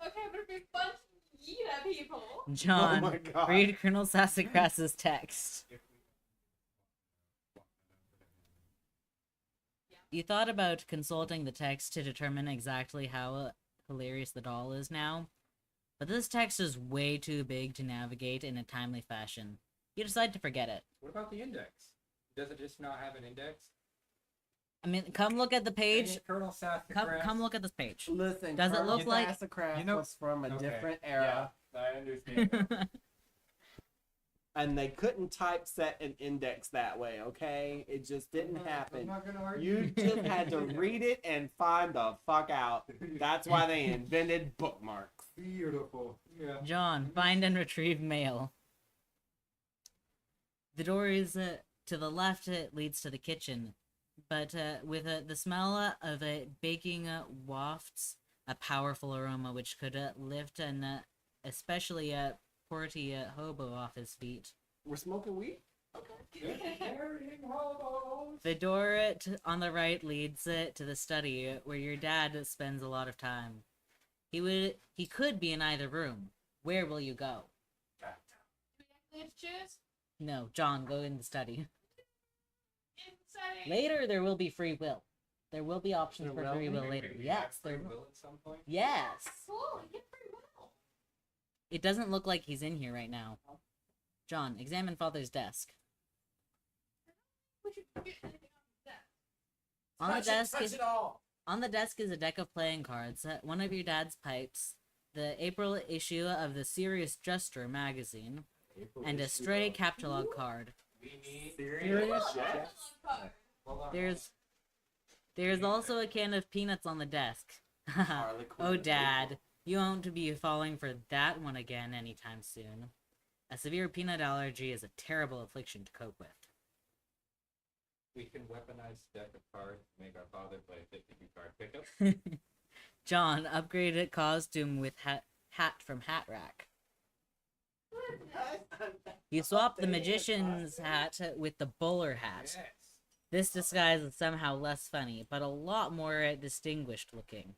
Okay, but it'd be fun to eat at people. John, Oh my God. read Colonel Sassafras's text. You thought about consulting the text to determine exactly how hilarious the doll is now, but this text is way too big to navigate in a timely fashion. You decide to forget it. What about the index? Does it just not have an index? I mean, come look at the page. Dang it, Colonel Sassafras. Come look at this page. Listen, Does it Colonel look like- Sassafras You know- was from a Okay, different era, Yeah, I understand. and they couldn't typeset an index that way. Okay, it just didn't I'm happen. not gonna argue. You just had to read it and find the fuck out. That's why they invented bookmarks. Beautiful. Yeah. John, find and retrieve mail. The door is to the left. It leads to the kitchen, but with the smell of baking wafts a powerful aroma which could lift an especially porty hobo off his feet. We're smoking weed. Carrying hobos. The door on the right leads to the study where your dad spends a lot of time. He could be in either room. Where will you go? Do we actually have to choose? No, John, go in the study. Inside. Later, there will be free will. There will be options There for will free be? will later. Maybe Yes, free there. will at some point. Yes. Cool, you get free will. It doesn't look like he's in here right now. John, examine father's desk. We should get anything on that. On the desk touch is it all. on the desk is a deck of playing cards, one of your dad's pipes, the April issue of the Serious Juster magazine, and a stray catalog card. We need. Serious? Cool, Yeah. that's a long card. Hold on. There's also a can of peanuts on the desk. Harley Quinn. Oh, Dad, you won't be falling for that one again anytime soon. A severe peanut allergy is a terrible affliction to cope with. We can weaponize deck of cards to make our father play a 52 card pickup. John, upgraded costume with hat from Hat Rack. You swap the magician's hat with the bowler hat. Yes. This disguise is somehow less funny, but a lot more distinguished looking.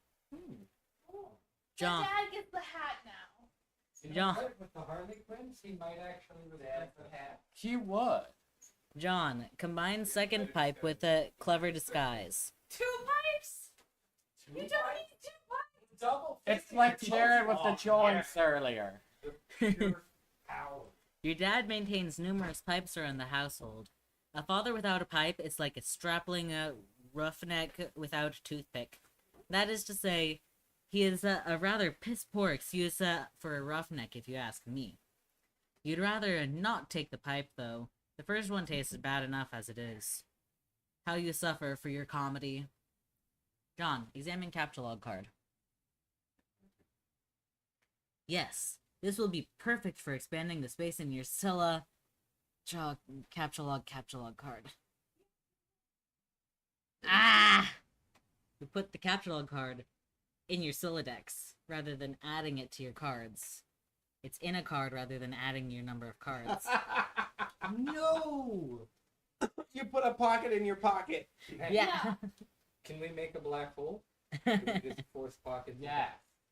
John, My dad gets the hat now. You know John. what? With the Harley Quinns, he might actually respect the hat. He would. John, combine second pipe with a clever disguise. 2 pipes? You don't need 2 pipes. Double. It's like Jared with the joints earlier. Pure power. Your dad maintains numerous pipes around the household. A father without a pipe is like a strapling roughneck without a toothpick. That is to say, he is a rather piss-poor excuse for a roughneck, if you ask me. You'd rather not take the pipe, though. The first one tastes bad enough as it is. How you suffer for your comedy. John, examine catalog card. Yes, this will be perfect for expanding the space in your Scylla. Captcha log card. Ah! You put the captcha log card in your Sylladex rather than adding it to your cards. It's in a card rather than adding your number of cards. No. You put a pocket in your pocket. Hey, Yeah. Can we make a black hole? Can we just force pockets? Yeah.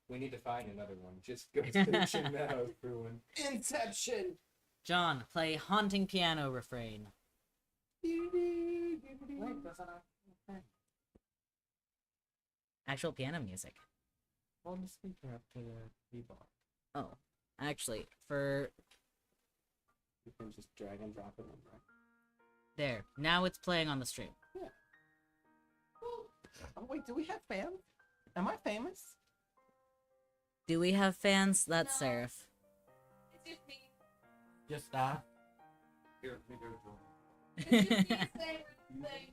We need to find another one. Just go searching Meadows for one. Inception. John, play haunting piano refrain. Wait, that's not a thing. Actual piano music. Hold the speaker up to the keyboard. Oh, actually, for You can just drag and drop it in, right? there. Now it's playing on the stream. Oh wait, do we have fans? Am I famous? Do we have fans? That's No. Seraph. It's just me. Just that. Here, let me go join. It's just me saying random things.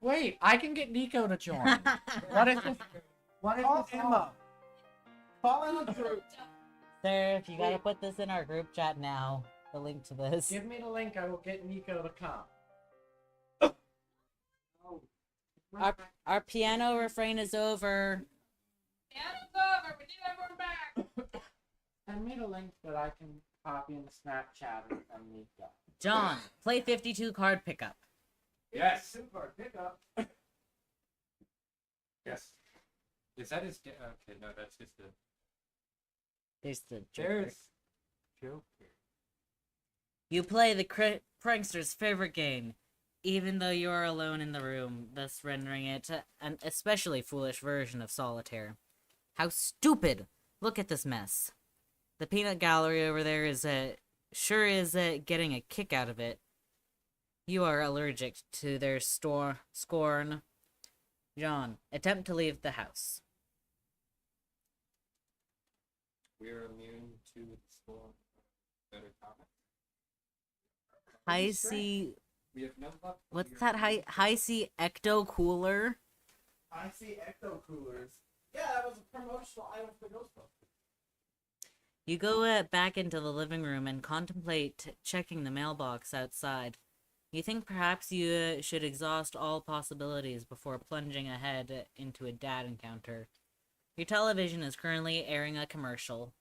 Wait, I can get Nico to join. What is this? What is Call this? Emma. Call in the group. Seraph, you gotta put this in our group chat now. The link to this. Give me the link. I will get Nico to come. Our piano refrain is over. Piano's over. We need everyone back. Send me the link that I can copy in the Snapchat and Nico. John, play 52 card pickup. Yes. Super pickup. Yes. Is that his? Okay, no, that's just a. There's the Joker. There's Joker. You play the prankster's favorite game, even though you are alone in the room, thus rendering it an especially foolish version of solitaire. How stupid! Look at this mess. The peanut gallery over there is getting a kick out of it. You are allergic to their scorn. John, attempt to leave the house. We're immune to the storm. Better comment. High C. We have no luck. What's that? High C ecto cooler. I see ecto coolers. Yeah, that was a promotional item for Ghostbusters. You go back into the living room and contemplate checking the mailbox outside. You think perhaps you should exhaust all possibilities before plunging ahead into a dad encounter. Your television is currently airing a commercial.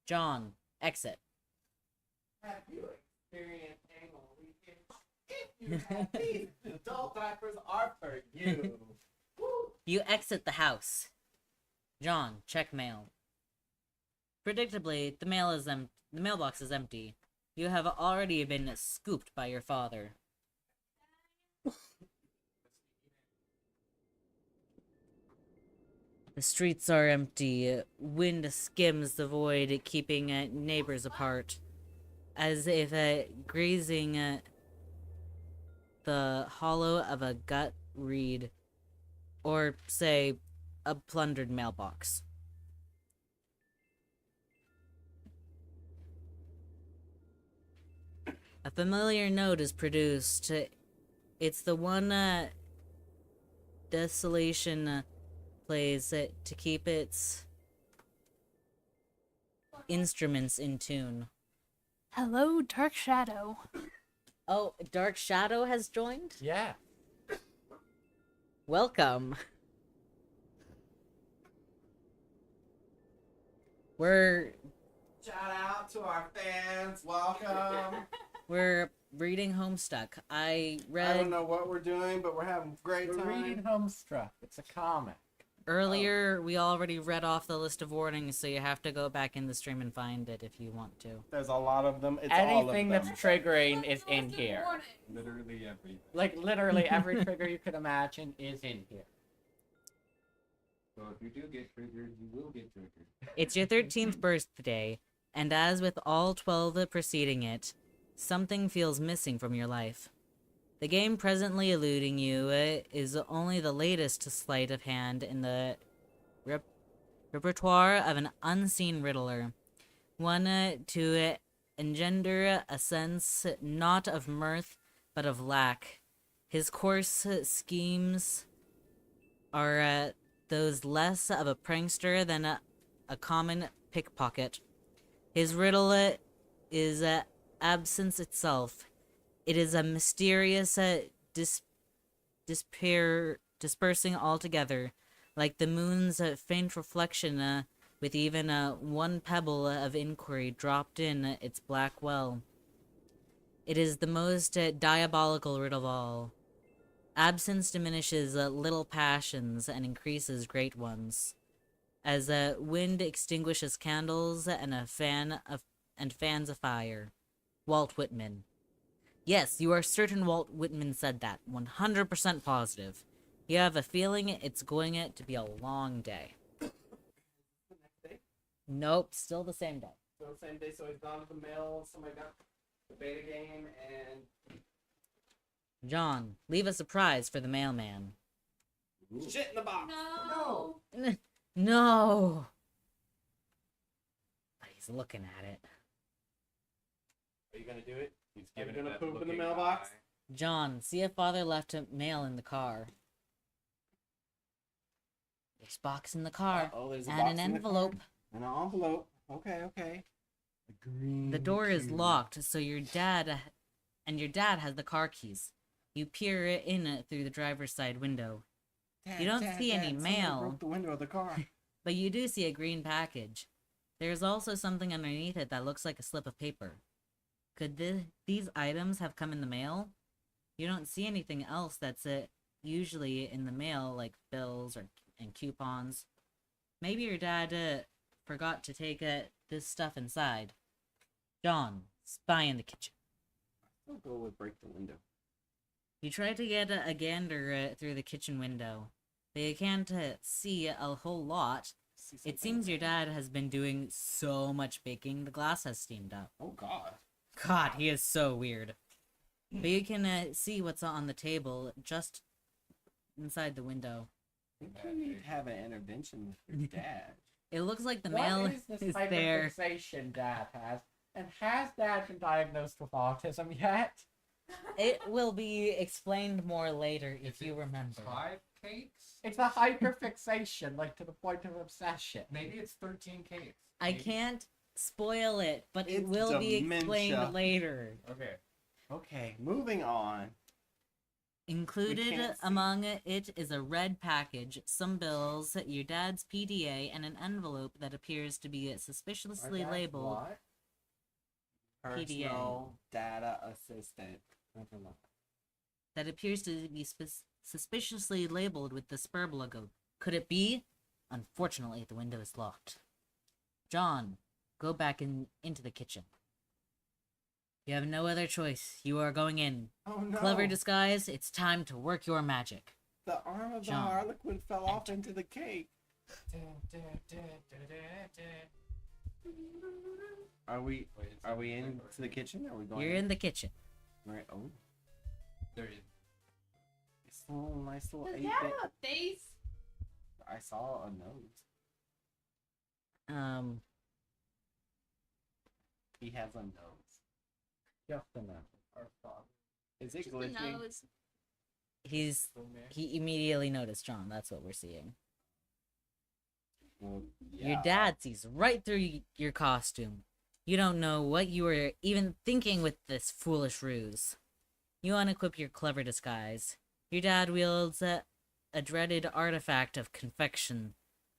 John, exit. Have you experienced anal leakage? If you have these, adult diapers are for you. Woo. You exit the house. John, check mail. Predictably, the mailbox is empty. You have already been scooped by your father. The streets are empty. Wind skims the void, keeping neighbors apart, as if grazing the hollow of a gut reed, or say, a plundered mailbox. A familiar note is produced. It's the one Desolation plays to keep its instruments in tune. Hello, Dark Shadow. Oh, Dark Shadow has joined? Yeah. Welcome. We're Shout out to our fans. Welcome. reading Homestuck. I I read don't know what we're doing, but we're having a great We're time. reading Homestuck. It's a comic. earlier, we already read off the list of warnings, so you have to go back in the stream and find it if you want to. There's a lot of them. It's all of Anything them. that's triggering is in here. Literally everything. Like, literally every trigger you could imagine is in here. So if you do get triggered, you will get triggered. It's your 13th birthday, and as with all 12 preceding it, something feels missing from your life. The game presently eluding you is only the latest sleight of hand in the repertoire of an unseen riddler, one to engender a sense not of mirth but of lack. His coarse schemes are those less of a prankster than a common pickpocket. His riddle is absence itself. It is a mysterious dispersing altogether, like the moon's faint reflection with even one pebble of inquiry dropped in its black well. It is the most diabolical riddle of all. Absence diminishes little passions and increases great ones, as wind extinguishes candles and fans a fire. Walt Whitman. Yes, you are certain Walt Whitman said that. 100% positive. You have a feeling it's going to be a long day. The next day? Nope, still the same day. So the same day, so he's gone to the mail. Somebody got the beta game, and John, leave a surprise for the mailman. shit in the box. No. No! But he's looking at it. Are you gonna do it? He's Are you giving it gonna that poop in the looking mailbox? eye. John, see if father left a mail in the car. There's a box in the car. Oh, there's a And box an in the envelope. car. And an envelope. Okay, okay. A green. The door is cube. locked, so your dad has the car keys. You peer in through the driver's side window, Dad, You don't Dad, see any Dad, somebody mail. broke the window of the car. but you do see a green package. There's also something underneath it that looks like a slip of paper. Could these items have come in the mail? You don't see anything else that's usually in the mail, like bills and coupons. Maybe your dad forgot to take this stuff inside. John, spy in the kitchen. I'll go with break the window. You try to get a gander through the kitchen window, but you can't see a whole lot. See It something. seems your dad has been doing so much baking, the glass has steamed up. Oh God. God, he is so weird. But you can see what's on the table just inside the window. I think you need to have an intervention with your dad. It looks like the What mail is this is type there. of fixation Dad has? And has Dad been diagnosed with autism yet? It will be explained more later if Is you it remember. 5 cakes? It's a hyperfixation, like to the point of obsession. Maybe it's 13 cakes. I Maybe. can't spoil it, but it It's will be dementia. explained later. Okay. Okay, moving on. Included can't see. among it is a red package, some bills, your dad's PDA, and an envelope that appears to be suspiciously labeled. What? PDA. Personal data assistant. Nothing like That appears to be suspiciously labeled with the Spurb logo. Could it be? Unfortunately, the window is locked. John, go back into the kitchen. You have no other choice. You are going in. Oh no! Clever disguise, it's time to work your magic. The arm of the John. Harlequin fell off into the cake. Are we? Wait, it's Are we like- into the kitchen? Are we going? You're in the kitchen. Right. Oh, There is. it's a little nice little Does 8-bit. he have a face? I saw a nose. He has a nose. Just a minute. Is it Just a glitching? nose. He immediately noticed John. That's what we're seeing. Well, Your yeah. dad sees right through your costume. You don't know what you were even thinking with this foolish ruse. You unequip your clever disguise. Your dad wields a dreaded artifact of confection.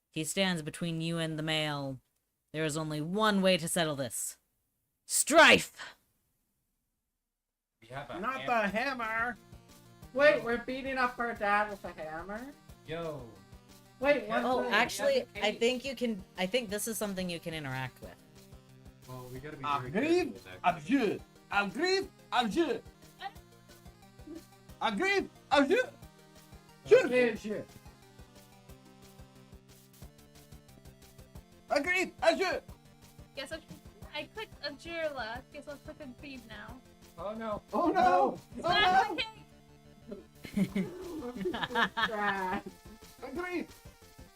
He stands between you and the mail. There is only one way to settle this. Strife! We have a Not ham- the hammer. Wait, we're beating up our dad with a hammer? Yo. Wait, what's Oh, the- actually, that's a I cake. think you can. I think this is something you can interact with. Well, we gotta be Arrive, very careful with that. Adieu. Arrive, adieu. Arrive, adieu. Okay, sure. Arrive, adieu. Guess I clicked a Jirla. Guess I'll click a beef now. Oh no. Oh no. So that's the cake. Dad, Arrive.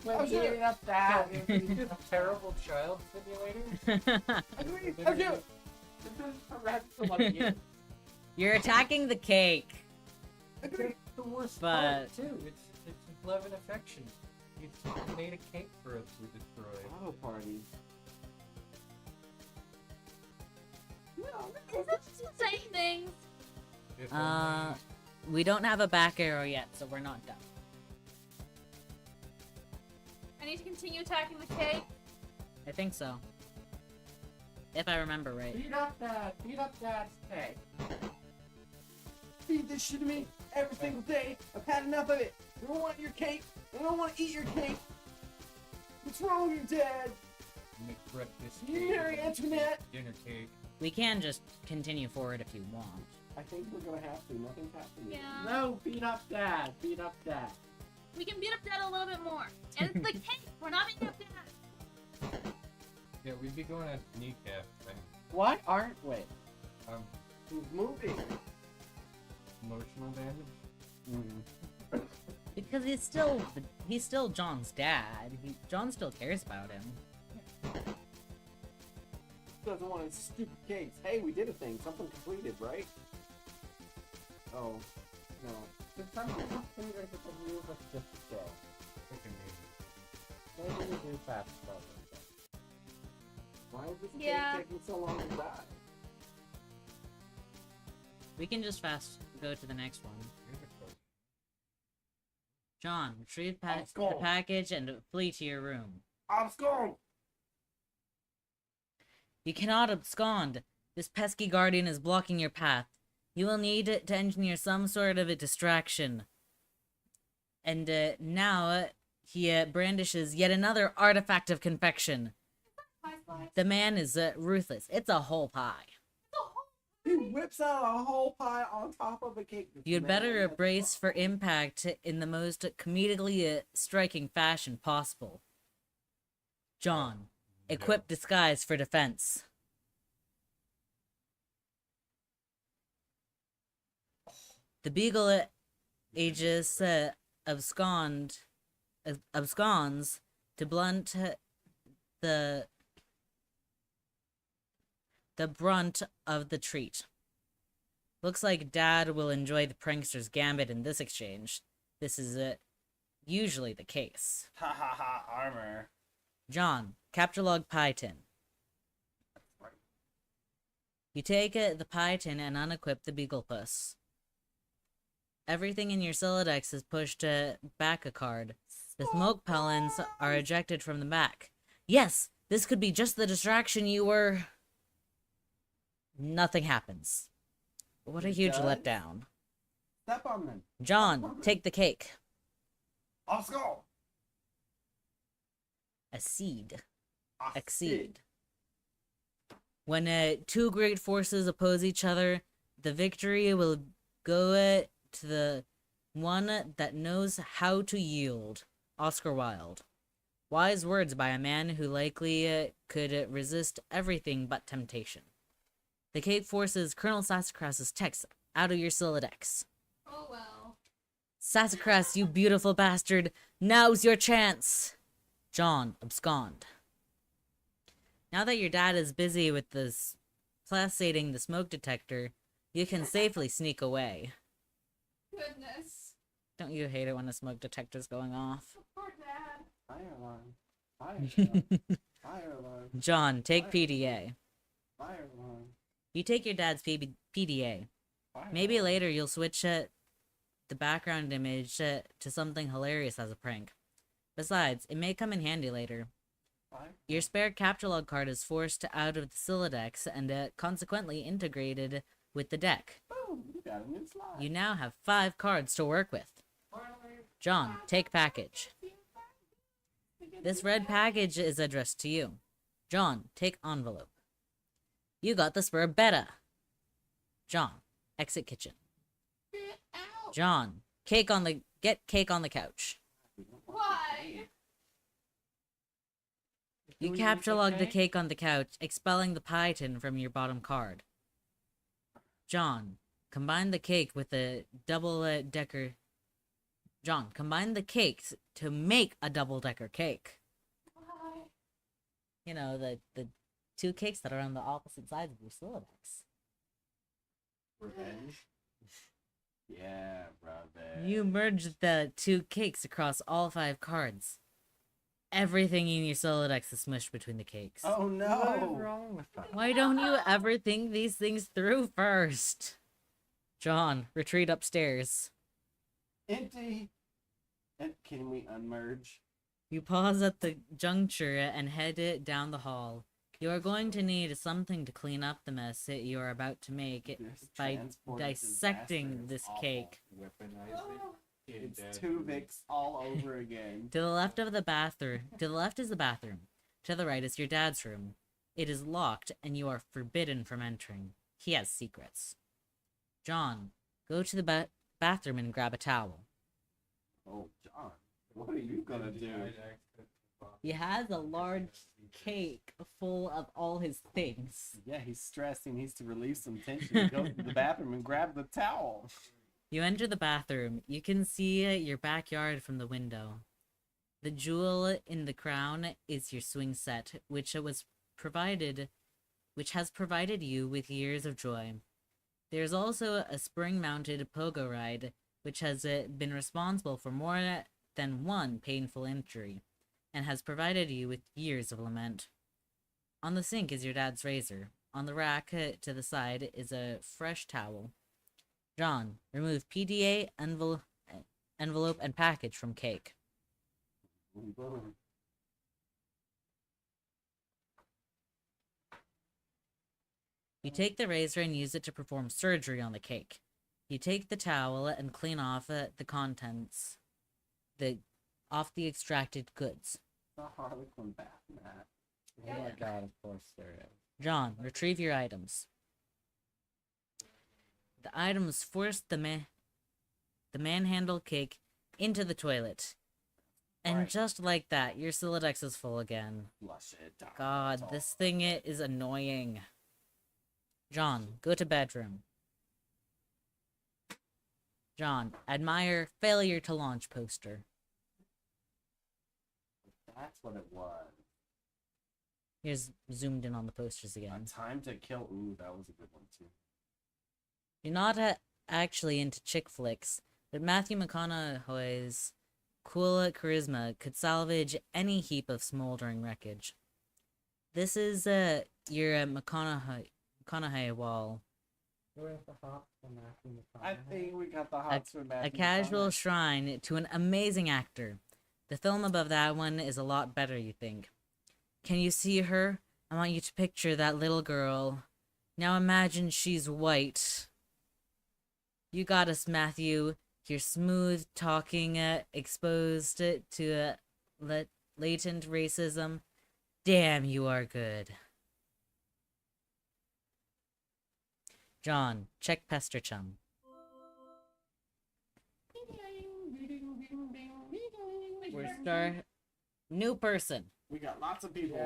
we're Oh, sure. beating up Dad. This terrible child simulator. Arrive, adieu. This is parental abuse. You're attacking the cake. Arrive. The worst But- part too. It's love and affection. He made a cake for us to destroy. Auto party. Is that just saying things? If We don't have a back arrow yet, so we're not done. I need to continue attacking the cake. I think so. If I remember right. Beat up Dad. Beat up Dad's cake. Feed this shit to me every single day. I've had enough of it. I don't want your cake. I don't want to eat your cake. What's wrong with your dad? make breakfast You cake, Mary Antoinette. dinner cake. We can just continue forward if you want. I think we're gonna have to. Nothing's happening. Yeah. No, beat up Dad. Beat up Dad. We can beat up Dad a little bit more. And it's the cake. We're not beating up Dad. Yeah, we'd be going at kneecap. Right? Why aren't we? Who's moving? Emotional damage. Because he's still John's dad. John still cares about him. Doesn't want his stupid cakes. Hey, we did a thing. Something completed, right? Oh, no. Did something complete or did the music just go? Freaking me. Maybe we do fast forward. Why is this Yeah. cake taking so long to die? We can just fast go to the next one. Here's a quote. John, retrieve Let's the go. package and flee to your room. Abscond! You cannot abscond. This pesky guardian is blocking your path. You will need to engineer some sort of a distraction. And now he brandishes yet another artifact of confection. The man is ruthless. It's a whole pie. He whips out a whole pie on top of a cake. You'd better brace for impact in the most comedically striking fashion possible. John, equip disguise for defense. The beagle aegis absconds to blunt the brunt of the treat. Looks like Dad will enjoy the prankster's gambit in this exchange. This is usually the case. Ha ha ha, armor. John, capture log pie tin. That's right. You take the pie tin and unequip the beagle puss. Everything in your Silodex is pushed back a card. The smoke pellets are ejected from the back. Yes, this could be just the distraction you were... Nothing happens. What a It huge does? letdown. Step on them. John, take the cake. Let's go. A seed. A Exceed. When two great forces oppose each other, the victory will go to the one that knows how to yield. Oscar Wilde. Wise words by a man who likely could resist everything but temptation. The cake forces Colonel Sassacras's text out of your Silodex. Oh well. Sassacras, you beautiful bastard! Now's your chance! John, abscond. Now that your dad is busy with this placating the smoke detector, you can safely sneak away. Goodness. Don't you hate it when a smoke detector's going off? Poor Dad. Fire alarm. Fire alarm. Fire alarm. John, take PDA. Fire alarm. You take your dad's PDA. Fire Maybe alarm. later you'll switch the background image to something hilarious as a prank. Besides, it may come in handy later. Fire. Your spare capture log card is forced out of the Silodex and consequently integrated with the deck. Boom, you got a new slide. You now have 5 cards to work with. John, take package. This red package is addressed to you. John, take envelope. You got the spur beta. John, exit kitchen. Get out. John, get cake on the couch. Why? You Who capture used log the cake? cake on the couch, expelling the pie tin from your bottom card. John, combine the cake with a double-decker... John, combine the cakes to make a double-decker cake. Why? You know, the 2 cakes that are on the opposite sides of your Silodex. Revenge. Yeah, brother. You merge the 2 cakes across all 5 cards. Everything in your Silodex is smushed between the cakes. Oh What is no. wrong with that? Why don't you ever think these things through first? John, retreat upstairs. Empty. And can we unmerge? You pause at the juncture and head down the hall. You are going to need something to clean up the mess you are about to make This by transport dissecting disaster is this awful. cake. Weaponize Oh. it. It's 2 Vicks all over again. To the left of the bathroom, to the left is the bathroom. To the right is your dad's room. It is locked and you are forbidden from entering. He has secrets. John, go to the bathroom and grab a towel. Oh, John, what are you gonna do? He has a large cake full of all his things. Yeah, he's stressed. He needs to relieve some tension. He goes to the bathroom and grab the towel. You enter the bathroom. You can see your backyard from the window. The jewel in the crown is your swing set, which has provided you with years of joy. There's also a spring-mounted pogo ride, which has been responsible for more than one painful injury, and has provided you with years of lament. On the sink is your dad's razor. On the rack to the side is a fresh towel. John, remove PDA, envelope, and package from cake. You take the razor and use it to perform surgery on the cake. You take the towel and clean off the contents, off the extracted goods. The Harlequin bath mat. Oh my god, of course there is. John, retrieve your items. The items force the manhandle cake into the toilet. And Right. just like that, your Silodex is full again. Flush it down. God, this thing is annoying. John, go to bedroom. John, admire failure to launch poster. That's what it was. Here's zoomed in on the posters again. Time to kill. Ooh, that was a good one too. You're not actually into chick flicks, but Matthew McConaughey's cool charisma could salvage any heap of smoldering wreckage. This is your McConaughey wall. I think we got the hots for A Matthew casual McConaughey. shrine to an amazing actor. The film above that one is a lot better, you think. Can you see her? I want you to picture that little girl. Now imagine she's white. You got us, Matthew. You're smooth talking, exposed to latent racism. Damn, you are good. John, check Pester Chum. We're new person. We got lots of people.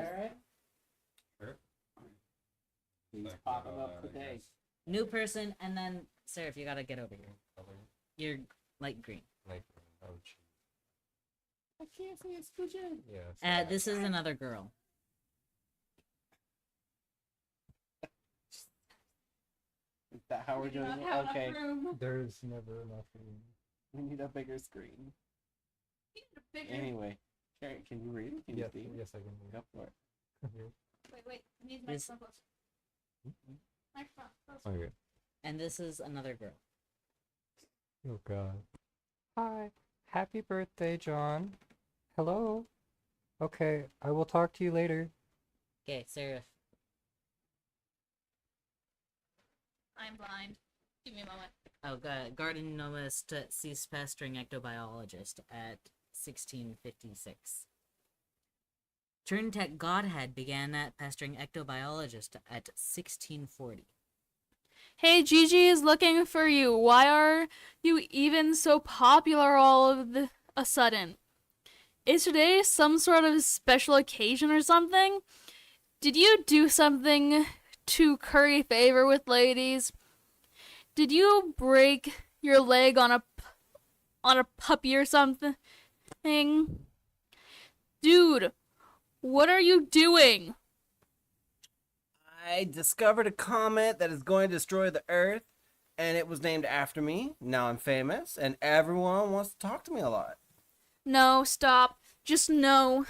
Sure. He's Like, popping up I today. guess. New person, and then Seraph, you gotta get over here. Color, You're light green. like, oh, gee. I can't see it's Fuji. Yeah. This is another girl. Is that how we're doing it? Okay. There's never enough room. We need a bigger screen. Anyway, Karen, can you read? Can you Yes, speak? yes, I can. Go for it. Wait. Need This- microphone closer. Microphone closer. Okay. And this is another girl. Oh God. Hi. Happy birthday, John. Hello. Okay, I will talk to you later. Okay, Seraph. I'm blind. Give me a moment. Oh, garden nomist ceased pestering ectobiologist at 1656. Turntech Godhead began pestering ectobiologist at 1640. Hey, Gigi is looking for you. Why are you even so popular all of a sudden? Is today some sort of special occasion or something? Did you do something to curry favor with ladies? Did you break your leg on a puppy or something? Dude, what are you doing? I discovered a comet that is going to destroy the Earth, and it was named after me. Now I'm famous, and everyone wants to talk to me a lot. No, stop. Just no.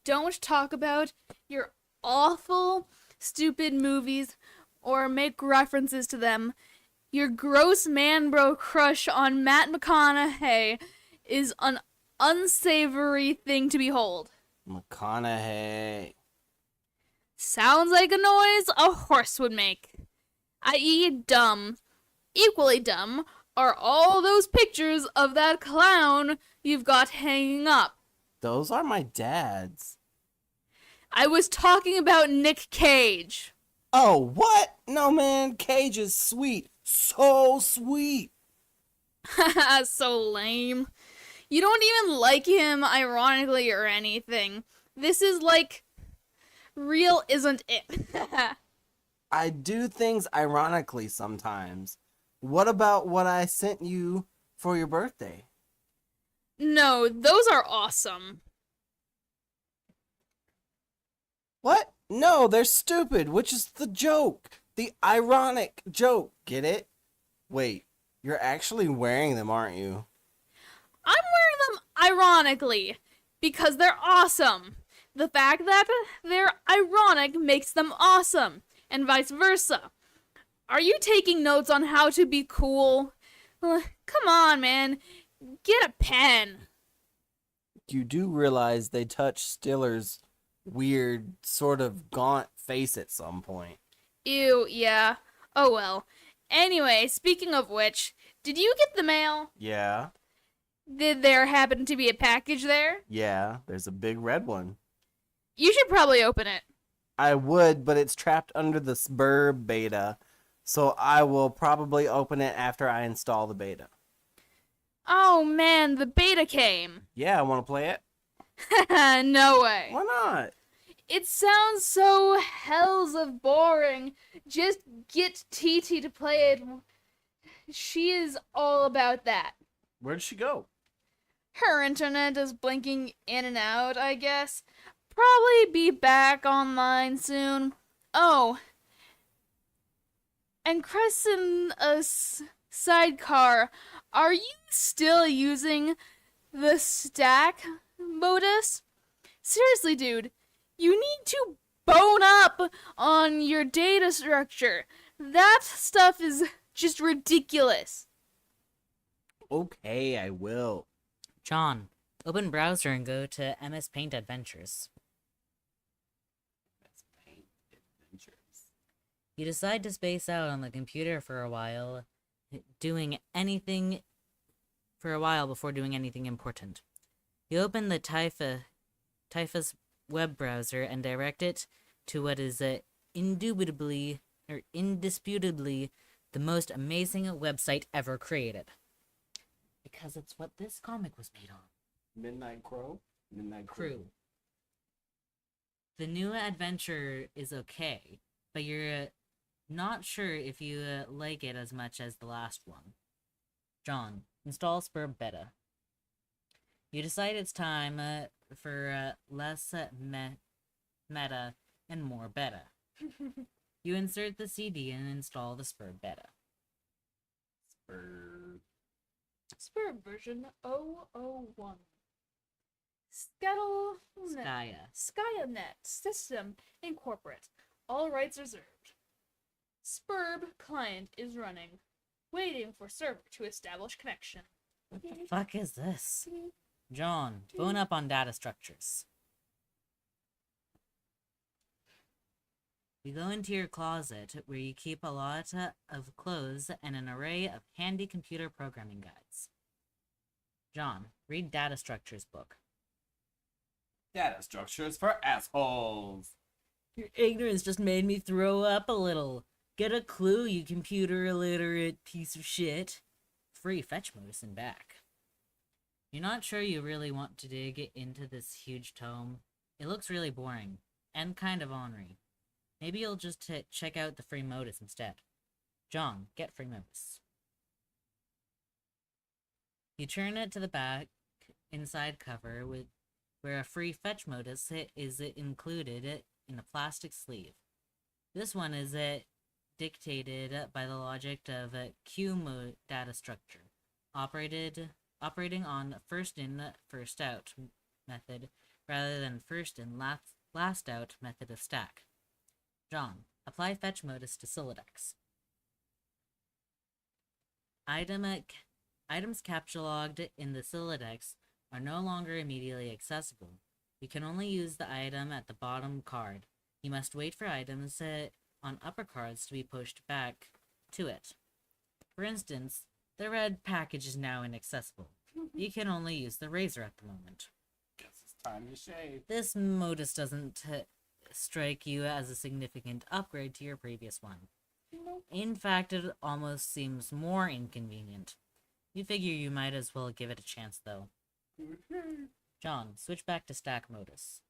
Don't talk about your awful, stupid movies or make references to them. Your gross man bro crush on Matt McConaughey is an unsavory thing to behold. McConaughey. Sounds like a noise a horse would make. I.e., dumb. Equally dumb are all those pictures of that clown you've got hanging up. Those are my dad's. I was talking about Nick Cage. Oh, what? No, man. Cage is sweet. So sweet. So lame. You don't even like him ironically or anything. This is like real, isn't it? I do things ironically sometimes. What about what I sent you for your birthday? No, those are awesome. What? No, they're stupid, which is the joke. The ironic joke. Get it? Wait, you're actually wearing them, aren't you? I'm wearing them ironically because they're awesome. The fact that they're ironic makes them awesome, and vice versa. Are you taking notes on how to be cool? Come on, man. Get a pen. You do realize they touch Stiller's weird, sort of gaunt face at some point. Ew, yeah. Oh well. Anyway, speaking of which, did you get the mail? Yeah, Did there happen to be a package there? yeah, there's a big red one. You should probably open it. I would, but it's trapped under the Spurb beta. So I will probably open it after I install the beta. Oh man, the beta came. Yeah, I want to play it. No way. Why not? It sounds so hells of boring. Just get TT to play it. She is all about that. Where'd she go? Her internet is blinking in and out, I guess. Probably be back online soon. Oh, and Crescent Sidecar, are you still using the stack modus? Seriously, dude, you need to bone up on your data structure. That stuff is just ridiculous. Okay, I will. John, open browser and go to MS Paint Adventures. Let's paint adventures. You decide to space out on the computer for a while, before doing anything important. You open the Typhus web browser and direct it to what is indisputably the most amazing website ever created. Because it's what this comic was made on. Midnight Crow? Midnight Crew. The new adventure is okay, but you're not sure if you like it as much as the last one. John, install Spur Beta. You decide it's time for less meta and more beta. You insert the CD and install the Spur Beta. Spur. Spur version 001. Skynet System Incorporate. All rights reserved. Spurb client is running. Waiting for server to establish connection. What the fuck is this? John, bone up on data structures. You go into your closet where you keep a lot of clothes and an array of handy computer programming guides. John, read data structures book. Data structures for assholes. Your ignorance just made me throw up a little. Get a clue, you computer illiterate piece of shit. Free fetch modus and back. You're not sure you really want to dig into this huge tome. It looks really boring, and kind of ornery. Maybe you'll just check out the free modus instead. John, get free modus. You turn it to the back inside cover where a free fetch modus is included in a plastic sleeve. This one is dictated by the logic of a Q data structure, operating on first in, first out method rather than first in, last out method of stack. John, apply fetch modus to Sylladex. Items captchalogued in the Sylladex are no longer immediately accessible. You can only use the item at the bottom card. You must wait for items on upper cards to be pushed back to it. For instance, the red package is now inaccessible. You can only use the razor at the moment. Guess it's time to shave. This modus doesn't strike you as a significant upgrade to your previous one. In fact, it almost seems more inconvenient. You figure you might as well give it a chance, though. John, switch back to stack modus.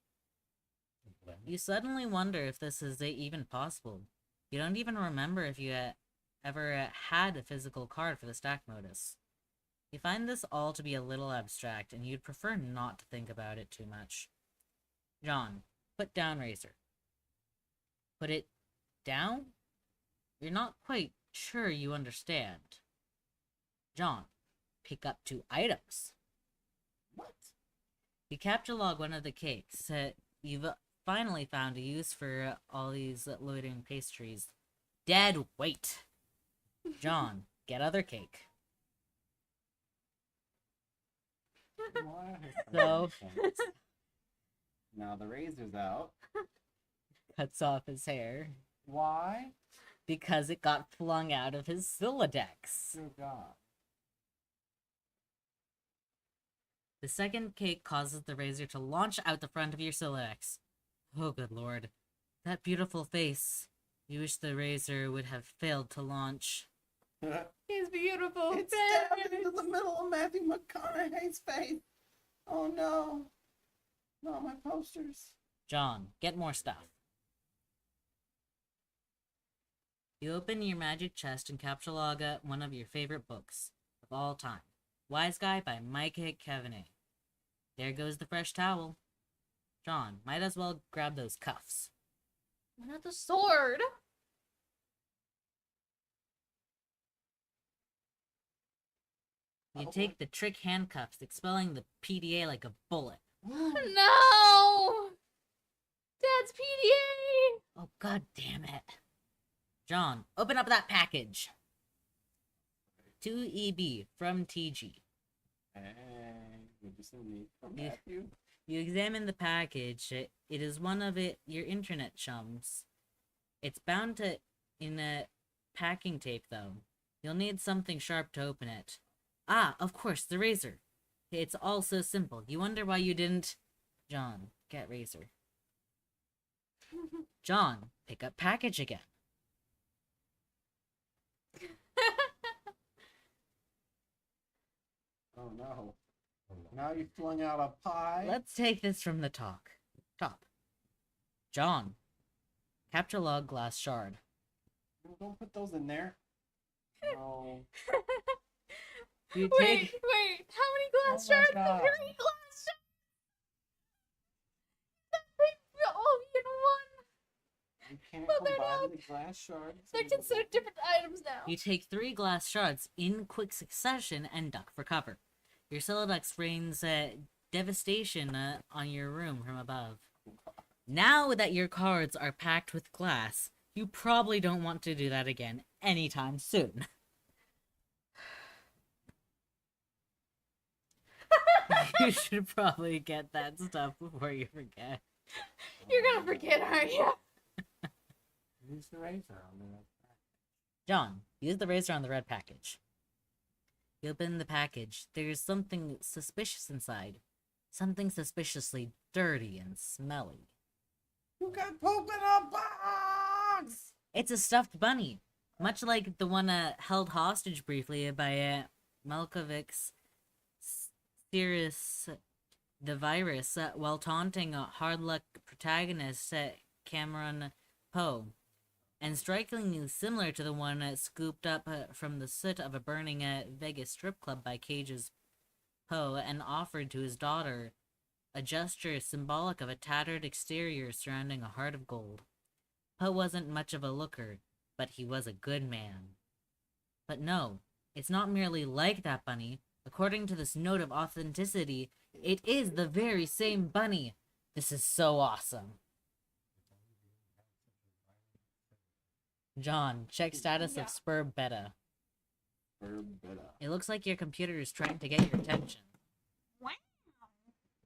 You suddenly wonder if this is even possible. You don't even remember if you ever had a physical card for the stack modus. You find this all to be a little abstract, and you'd prefer not to think about it too much. John, put down razor. Put it down? You're not quite sure you understand. John, pick up 2 items. What? You captchalogue one of the cakes. You've finally found a use for all these loitering pastries. Dead weight. John, get other cake. So, Now the razor's out. cuts off his hair Why? because it got flung out of his Sylladex. Dear God. The second cake causes the razor to launch out the front of your Sylladex. Oh, good lord. That beautiful face. You wish the razor would have failed to launch. He's beautiful. It's stabbed into the middle of Matthew McConaughey's face. Oh no. Not my posters. John, get more stuff. You open your magic chest and captchalogue one of your favorite books of all time, Wise Guy by Mike Kavanagh. There goes the fresh towel. John, might as well grab those cuffs. Not the sword. You take the trick handcuffs, expelling the PDA like a bullet. No! Dad's PDA! Oh, god damn it. John, open up that package. 2EB from TG. Hey, would you send me from Yeah. Matthew? You examine the package. It is one of your internet chums. It's bound to in a packing tape, though. You'll need something sharp to open it. Ah, of course, the razor. It's all so simple. You wonder why you didn't... John, get razor. John, pick up package again. Oh no. Now you flung out a pie. Let's take this from the top. John, capture log glass shard. Don't put those in there. No. You Wait, how many glass Oh my shards? God. 3 glass shards! All in one! You can't But they're combine not- the glass shards. They're into considered one. different items now. You take 3 glass shards in quick succession and duck for cover. Your Silodex rains devastation on your room from above. Now that your cards are packed with glass, you probably don't want to do that again anytime soon. You should probably get that stuff before you forget. You're gonna forget, aren't you? Use the razor on the John, use the razor on the red package. You open the package. There's something suspicious inside. Something suspiciously dirty and smelly. You got poop in a box! It's a stuffed bunny, much like the one held hostage briefly by Malkovich's Sirius the Virus while taunting a hard luck protagonist Cameron Poe, and strikingly similar to the one scooped up from the soot of a burning Vegas strip club by Cage's Poe and offered to his daughter, a gesture symbolic of a tattered exterior surrounding a heart of gold. Poe wasn't much of a looker, but he was a good man. But no, it's not merely like that bunny. According to this note of authenticity, it is the very same bunny. This is so awesome. John, check status Yeah. of Spur Beta. Herb Beta. It looks like your computer is trying to get your attention. Wow.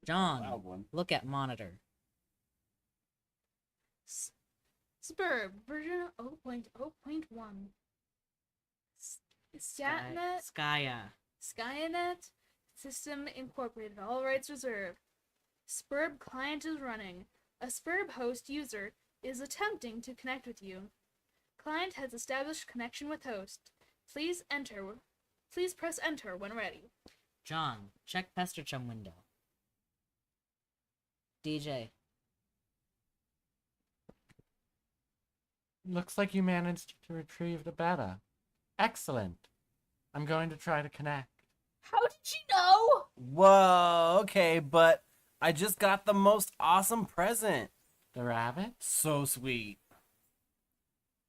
John, Loud one. look at monitor. Spur version 0.0.1. Statnet, Skya. Skynet, System Incorporated, all rights reserved. Spurb client is running. A Spurb host user is attempting to connect with you. Client has established connection with host. Please press enter when ready. John, check Pesterchum window. DJ. Looks like you managed to retrieve the beta. Excellent. I'm going to try to connect. How did she know? Whoa, okay, but I just got the most awesome present. The rabbit? So sweet.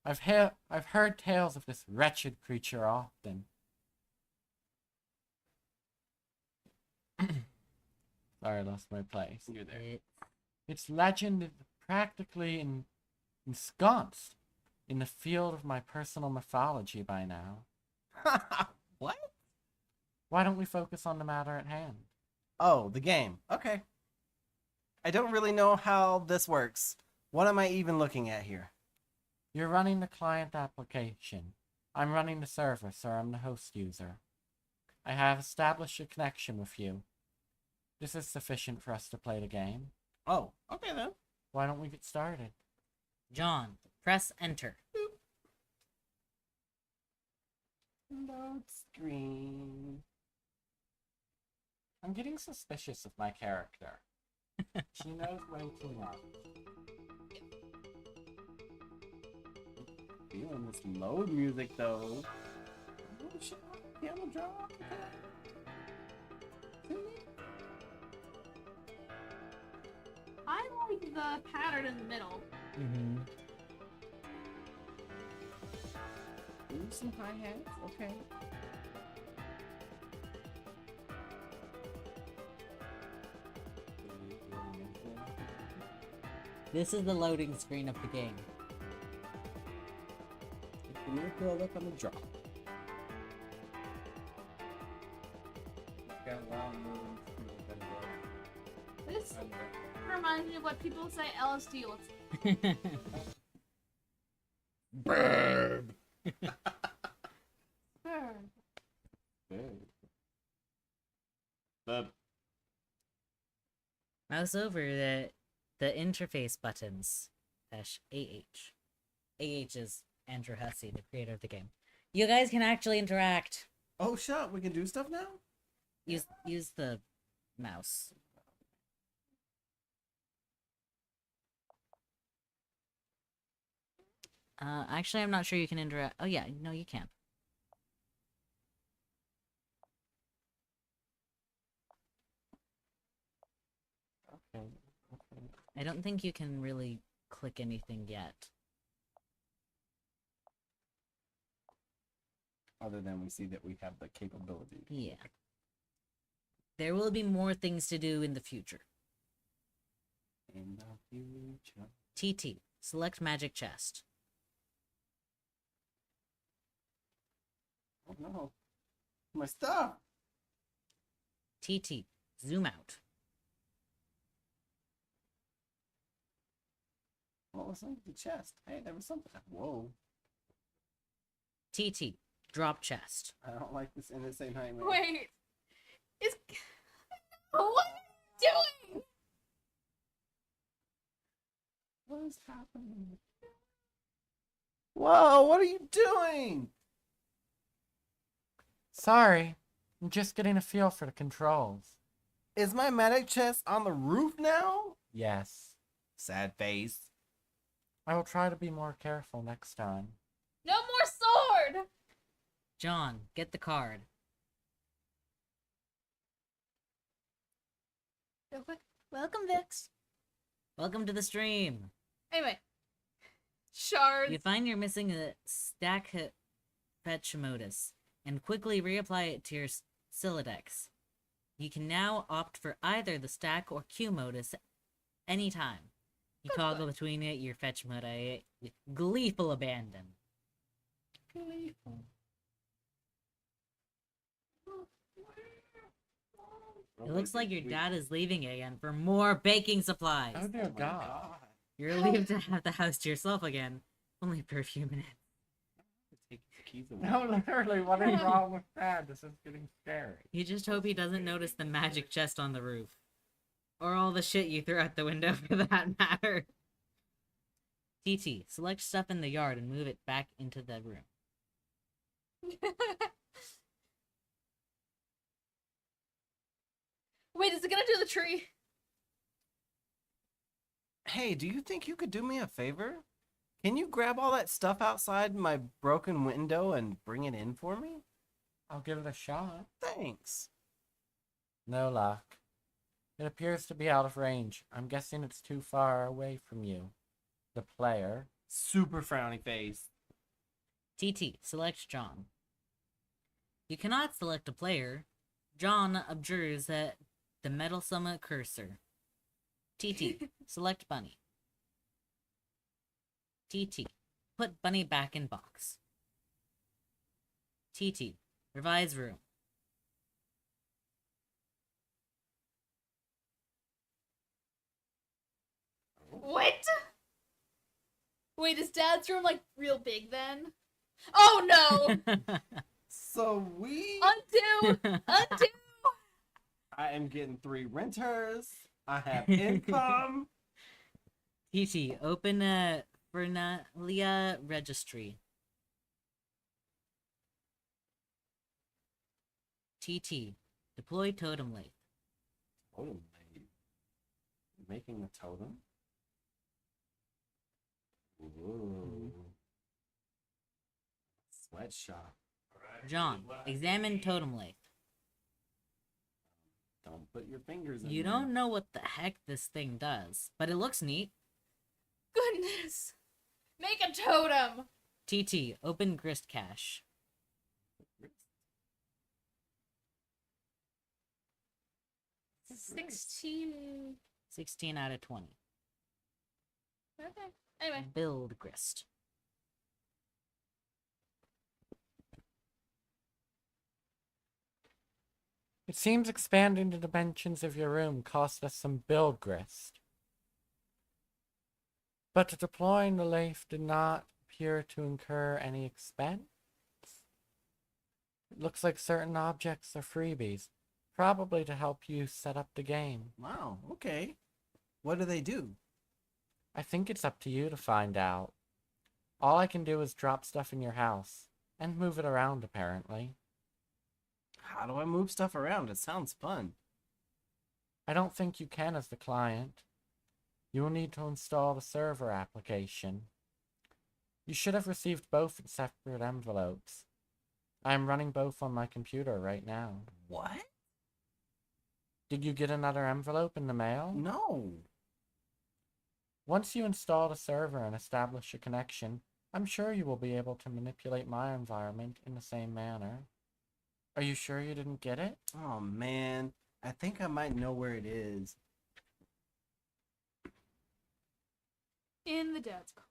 I've heard tales of this wretched creature often. Sorry, I lost my place. You're there. Its legend is practically ensconced in the field of my personal mythology by now. What? Why don't we focus on the matter at hand? Oh, the game. Okay. I don't really know how this works. What am I even looking at here? You're running the client application. I'm running the server, so I'm the host user. I have established a connection with you. This is sufficient for us to play the game. Oh, okay then. Why don't we get started? John, press enter. Load screen. I'm getting suspicious of my character. She knows way too much. Feeling this load music though. Oh shit, piano drop. I like the pattern in the middle. Mm-hmm. Ooh, some hi-hats, okay. This is the loading screen of the game. Give me a build up on the drop. Got a lot of moves to the This reminds me of what people say LSD looks Burb! like. Mouse over the interface buttons. -AH. AH is Andrew Hussie, the creator of the game. You guys can actually interact. Oh shut, we can do stuff now? Use the mouse. Actually, I'm not sure you can interact. Oh yeah, no, you can. Okay. I don't think you can really click anything yet. Other than we see that we have the capability. Yeah. There will be more things to do in the future. In the future. TT, select magic chest. Oh no. My stuff! TT, zoom out. What was under the chest? Hey, there was something. Whoa. TT, drop chest. I don't like this innocent nightmare. Wait. Is what are you doing? What is happening? Whoa, what are you doing? Sorry, I'm just getting a feel for the controls. Is my medic chest on the roof now? Yes. Sad face. I will try to be more careful next time. No more sword. John, get the card. Real quick. Welcome, Vix. Welcome to the stream. Anyway. Shards. You find you're missing a stack fetch modus, and quickly reapply it to your Silodex. You can now opt for either the stack or queue modus anytime. You toggle between your fetch mode with gleeful abandon. Gleeful. It looks like your dad is leaving again for more baking supplies. Oh dear Oh my God. God. You're relieved to have the house to yourself again, only for a few minutes. Take the keys away. No, literally, what is wrong with that? This is getting scary. You just hope he doesn't notice the magic chest on the roof. Or all the shit you threw out the window for that matter. TT, select stuff in the yard and move it back into the room. Wait, is it gonna do the tree? Hey, do you think you could do me a favor? Can you grab all that stuff outside my broken window and bring it in for me? I'll give it a shot. Thanks. No luck. It appears to be out of range. I'm guessing it's too far away from you. The player. Super frowny face. TT, select John. You cannot select a player. John observes that the meddlesome cursor. TT, select Bunny. TT, put Bunny back in box. TT, revise room. What? Wait, is Dad's room like real big then? Oh no! Sweet. Undo! Undo! I am getting 3 renters. I have income. TT, open Vernalia Registry. TT. Deploy totem lathe. Totem lathe. Making a totem? Ooh. Sweatshop. John. Examine totem lathe. Don't put your fingers in You there. don't know what the heck this thing does, but it looks neat. Goodness. Make a totem. TT. Open grist cache. 16. 16 out of 20. Okay. Anyway. Build grist. It seems expanding the dimensions of your room cost us some build grist. But deploying the lathe did not appear to incur any expense. It looks like certain objects are freebies, probably to help you set up the game. Wow, okay. What do they do? I think it's up to you to find out. All I can do is drop stuff in your house, and move it around apparently. How do I move stuff around? It sounds fun. I don't think you can as the client. You will need to install the server application. You should have received both in separate envelopes. I am running both on my computer right now. What? Did you get another envelope in the mail? No. Once you install the server and establish a connection, I'm sure you will be able to manipulate my environment in the same manner. Are you sure you didn't get it? Oh man, I think I might know where it is. In the dad's car.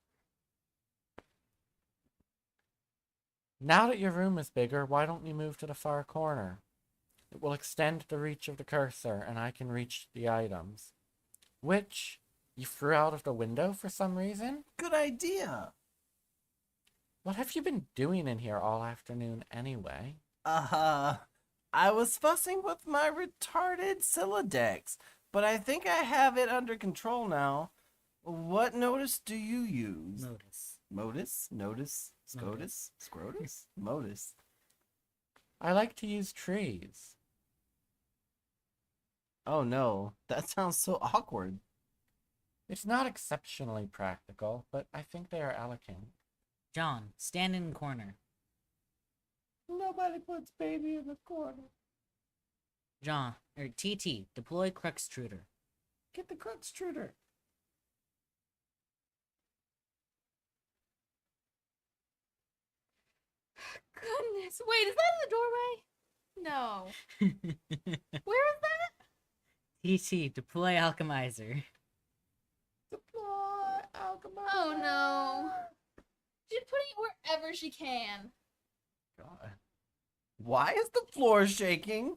Now that your room is bigger, why don't you move to the far corner? It will extend the reach of the cursor, and I can reach the items. Which you threw out of the window for some reason? Good idea. What have you been doing in here all afternoon anyway? I was fussing with my retarded Silodex, but I think I have it under control now. What notice do you use? Notice. Modus? Notice? SCOTUS? Scrotus? Modus. I like to use trees. Oh no, that sounds so awkward. It's not exceptionally practical, but I think they are elegant. John. Stand in corner. Nobody puts baby in the corner. John. TT. Deploy Cruxtruder. Get the Cruxtruder. Goodness. Wait, is that in the doorway? No. Where is that? TT. Deploy Alchemizer. Deploy alchemy. Oh no. She's putting it wherever she can. God. Why is the floor shaking?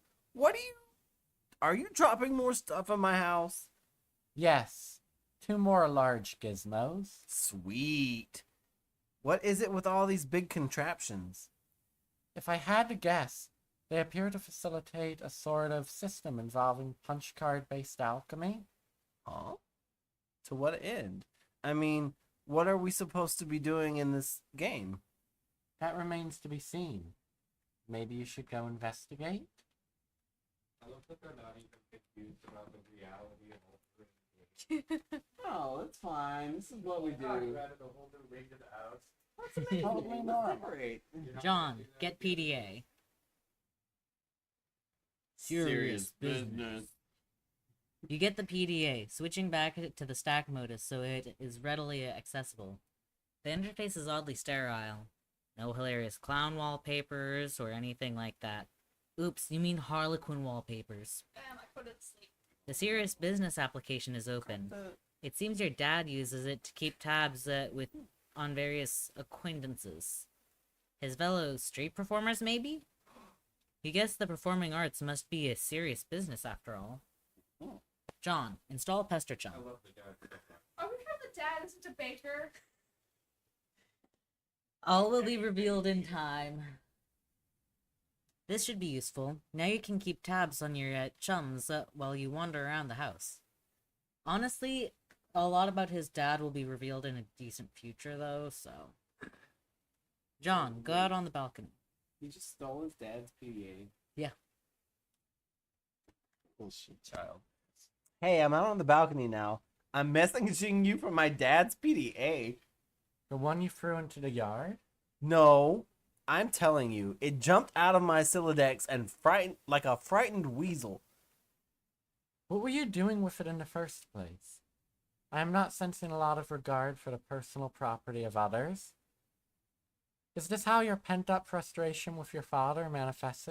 Are you dropping more stuff in my house? Yes, 2 more large gizmos. Sweet. What is it with all these big contraptions? If I had to guess, they appear to facilitate a sort of system involving punch card-based alchemy. Huh? To what end? I mean, what are we supposed to be doing in this game? That remains to be seen. Maybe you should go investigate? I love that they're not even confused about the reality of all Oh, it's fine. This is what we do. You added a whole new ring to the house. Totally normal. You're not John. gonna do that Get here. PDA. Serious business. You get the PDA, switching back to the stack modus so it is readily accessible. The interface is oddly sterile. No hilarious clown wallpapers or anything like that. Oops, you mean Harlequin wallpapers. Damn, I put it to sleep. The serious business application is open. It seems your dad uses it to keep tabs on various acquaintances. His fellow street performers, maybe? He guessed the performing arts must be a serious business after all. John, install Pester Chum. I love the guy. Are we sure the dad isn't a baker? All will be revealed in time. This should be useful. Now you can keep tabs on your chums while you wander around the house. Honestly, A lot about his dad will be revealed in a decent future, though, so. John, go out on the balcony. He just stole his dad's PDA. Yeah. Bullshit child. Hey, I'm out on the balcony now. I'm messaging you from my dad's PDA. The one you threw into the yard? No, I'm telling you, it jumped out of my Silodex and frightened like a frightened weasel. What were you doing with it in the first place? I am not sensing a lot of regard for the personal property of others. Is this how your pent-up frustration with your father manifests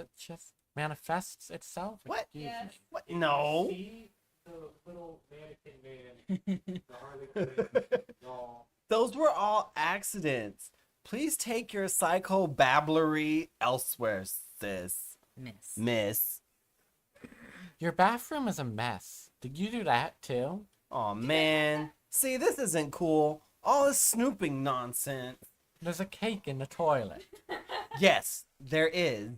itself? What? Excuse Yes. me. What? No. See the little mannequin man, the Harley Quinn doll. Those were all accidents. Please take your psycho babblery elsewhere, sis. Miss. Your bathroom is a mess. Did you do that too? Aw, man. See, this isn't cool. All this snooping nonsense. There's a cake in the toilet. Yes, there is.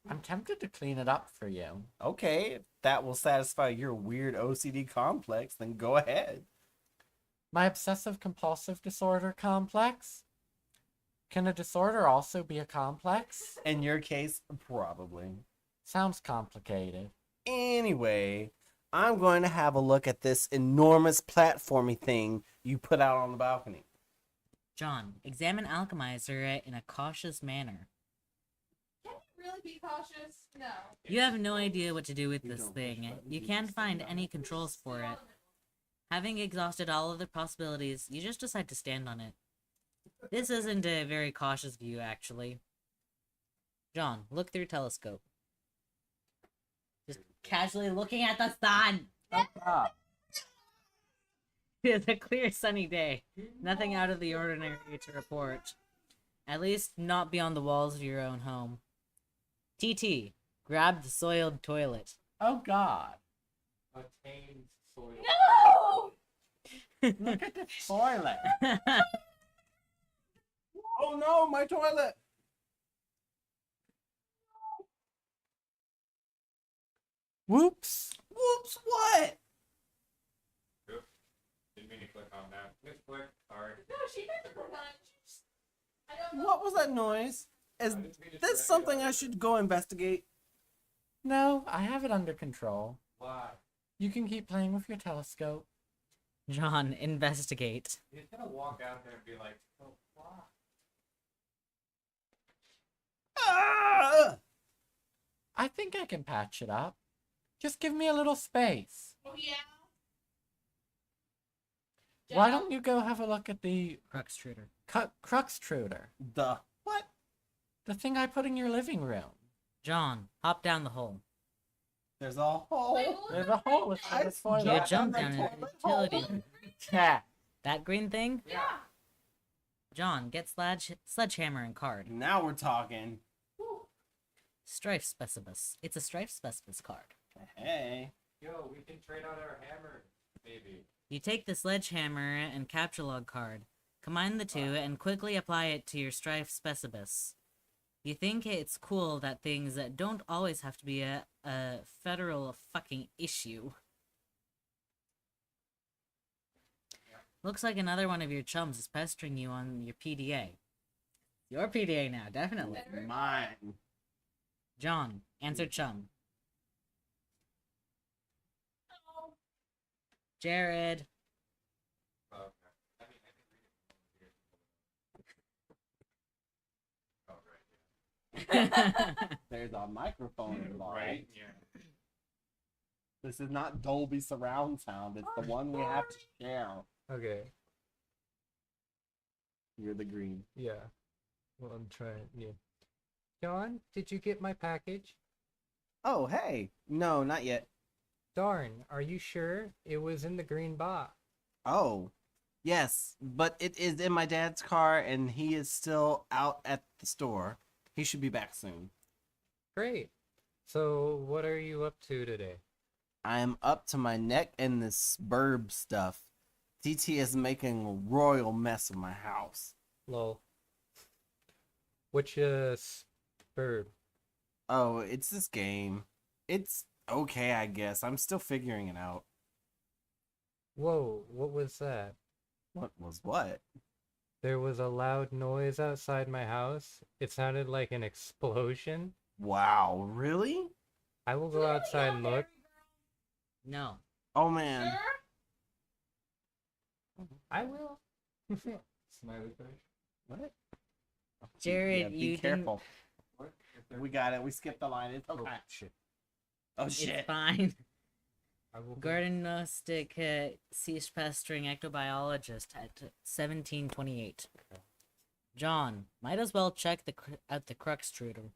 I'm tempted to clean it up for you. Okay, if that will satisfy your weird OCD complex, then go ahead. My obsessive compulsive disorder complex? Can a disorder also be a complex? In your case, probably. Sounds complicated. Anyway, I'm going to have a look at this enormous platformy thing you put out on the balcony. John, examine Alchemizer in a cautious manner. Can you really be cautious? No. You have no idea what to do with You this don't thing. push buttons, You you can't just find stand on any it. controls for it. Having exhausted all of the possibilities, you just decide to stand on it. This isn't a very cautious view, actually. John, look through telescope. Just casually looking at the sun. It's a clear sunny day. Nothing out of the ordinary to report. At least not beyond the walls of your own home. TT, grab the soiled toilet. Oh God. Attained soil. No! Look at the toilet. Oh no, my toilet! Whoops. Whoops, what? Oops. Didn't mean to click on that. Misclick. Sorry. No, she didn't click on it. She just... I don't know. What was that noise? Is I didn't mean to this drag something it I out. should go investigate? No, I have it under control. Why? You can keep playing with your telescope. John, investigate. He's gonna walk out there and be like, oh, why? Ah! I think I can patch it up. Just give me a little space. Oh, yeah. Why don't you go have a look at the Cruxtruder. Cruxtruder? The what? The thing I put in your living room. John, hop down the hole. There's a hole. Wait, what? There's a hole in the You toilet. jump the down toilet an hole. utility. Yeah. That green thing? Yeah. John, get sledgehammer and card. Now we're talking. Woo. Strife Specibus. It's a Strife Specibus card. Hey. Yo, we can trade out our hammer, maybe. You take the sledgehammer and capture log card, combine the two, and quickly apply it to your Strife Specibus. You think it's cool that things that don't always have to be a federal fucking issue. Looks like another one of your chums is pestering you on your PDA. Your PDA now, definitely. Mine. John, answer chum. Oh. Jared. Okay. I mean, I can read it from here. Oh, right. There's a microphone involved. Right? Yeah. This is not Dolby surround sound. It's the one we have to share. Okay. You're the green. Yeah. Well, I'm trying. Yeah. John, did you get my package? Oh, hey. No, not yet. Darn, are you sure? It was in the green box. Oh, yes, but it is in my dad's car and he is still out at the store. He should be back soon. Great. So, what are you up to today? I am up to my neck in this burb stuff. TT is making a royal mess of my house. Lol. Which, spurb? Oh, it's this game. It's okay, I guess. I'm still figuring it out. Whoa, what was that? What was what? There was a loud noise outside my house. It sounded like an explosion. Wow, really? I will go outside and look. No. Oh man. I will. Smiley face. What? Jared, Yeah, be you careful. What? If there- We got it. We skipped the line. It's okay. Oh, shit. Oh It's shit. fine. I will. Gardenostic ceased pestering ectobiologist at 1728. John, might as well check out the Cruxtruder.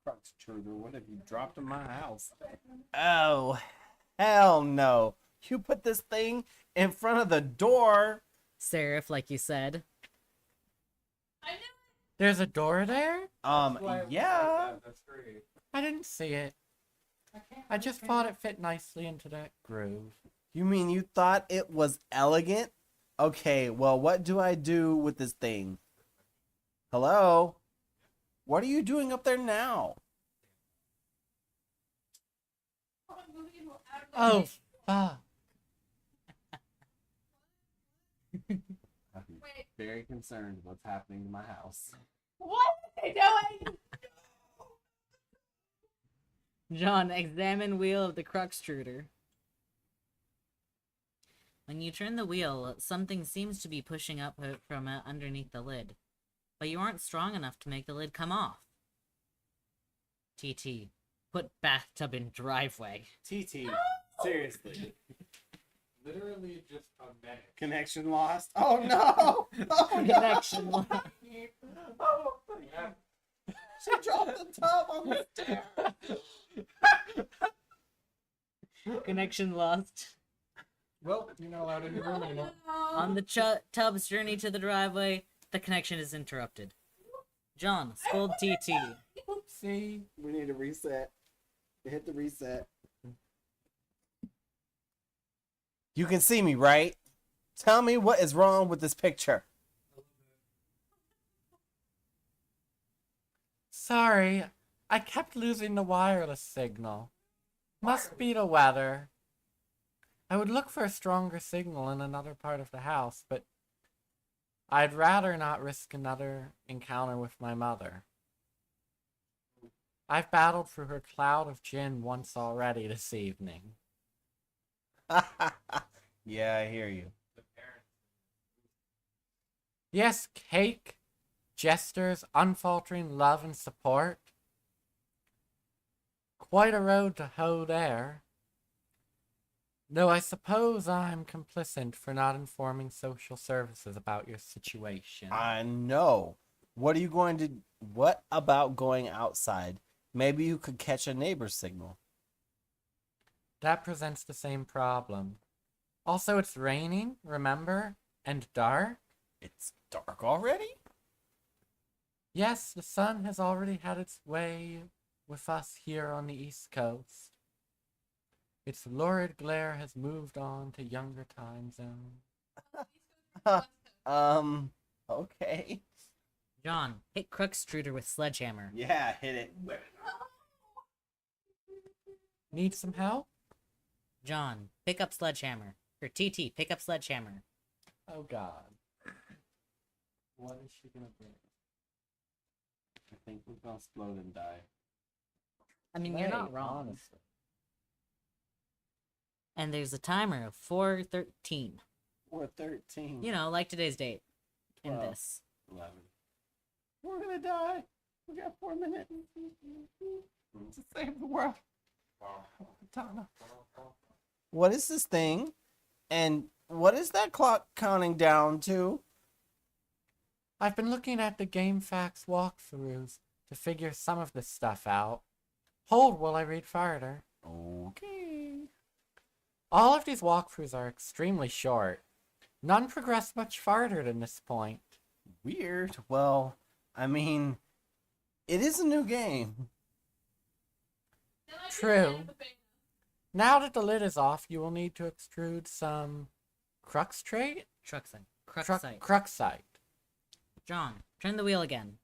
Crux Truder, what have you dropped in my house? Oh, hell no. You put this thing in front of the door. Seraph, like you said. There's a door there? Why it was like Yeah. that, That's great. I didn't see it. I just thought it fit nicely into that groove. You mean you thought it was elegant? Okay, well, what do I do with this thing? Hello? What are you doing up there now? Oh, fuck. I'm very concerned what's happening to my house. What are they doing? John, examine wheel of the Cruxtruder. When you turn the wheel, something seems to be pushing up from underneath the lid. But you aren't strong enough to make the lid come off. TT, put bathtub in driveway. TT, seriously. Literally just a minute. Connection lost. Oh no! Oh, no! Connection lost. Oh, Yeah. she dropped the tub on the stair. Connection lost. Well, you're not allowed in your room anymore. On the tub's journey to the driveway, the connection is interrupted. John, scold TT. See? We need a reset. Hit the reset. You can see me, right? Tell me what is wrong with this picture. Sorry, I kept losing the wireless signal. Must be the weather. I would look for a stronger signal in another part of the house, but I'd rather not risk another encounter with my mother. I've battled through her cloud of gin once already this evening. Yeah, I hear you. The parents. Yes, cake, jesters, unfaltering love and support. Quite a road to hoe there. Though I suppose I'm complicit for not informing social services about your situation. I know. What about going outside? Maybe you could catch a neighbor's signal. That presents the same problem. Also, it's raining, remember? And dark? It's dark already? Yes, the sun has already had its way with us here on the East Coast. Its lurid glare has moved on to younger time zones. Okay. John, hit Cruxtruder with sledgehammer. Yeah, hit it. Need some help? John, pick up sledgehammer. Or TT, pick up sledgehammer. Oh god. What is she gonna bring? I think we're gonna explode and die. I mean, you're not Right, wrong. honestly. And there's a timer of 4:13. We're 13. You know, like today's date. In 12. this. 11. We're gonna die. We got 4 minutes to save the world. Donna. What is this thing? And what is that clock counting down to? I've been looking at the GameFAQs walkthroughs to figure some of this stuff out. Hold while I read farther. Okay. All of these walkthroughs are extremely short. None progress much farther than this point. Weird. Well, I mean, it is a new game. True. Now that the lid is off, you will need to extrude some cruxtrate? Cruxite. Cruxite. Cruxite. John, turn the wheel again.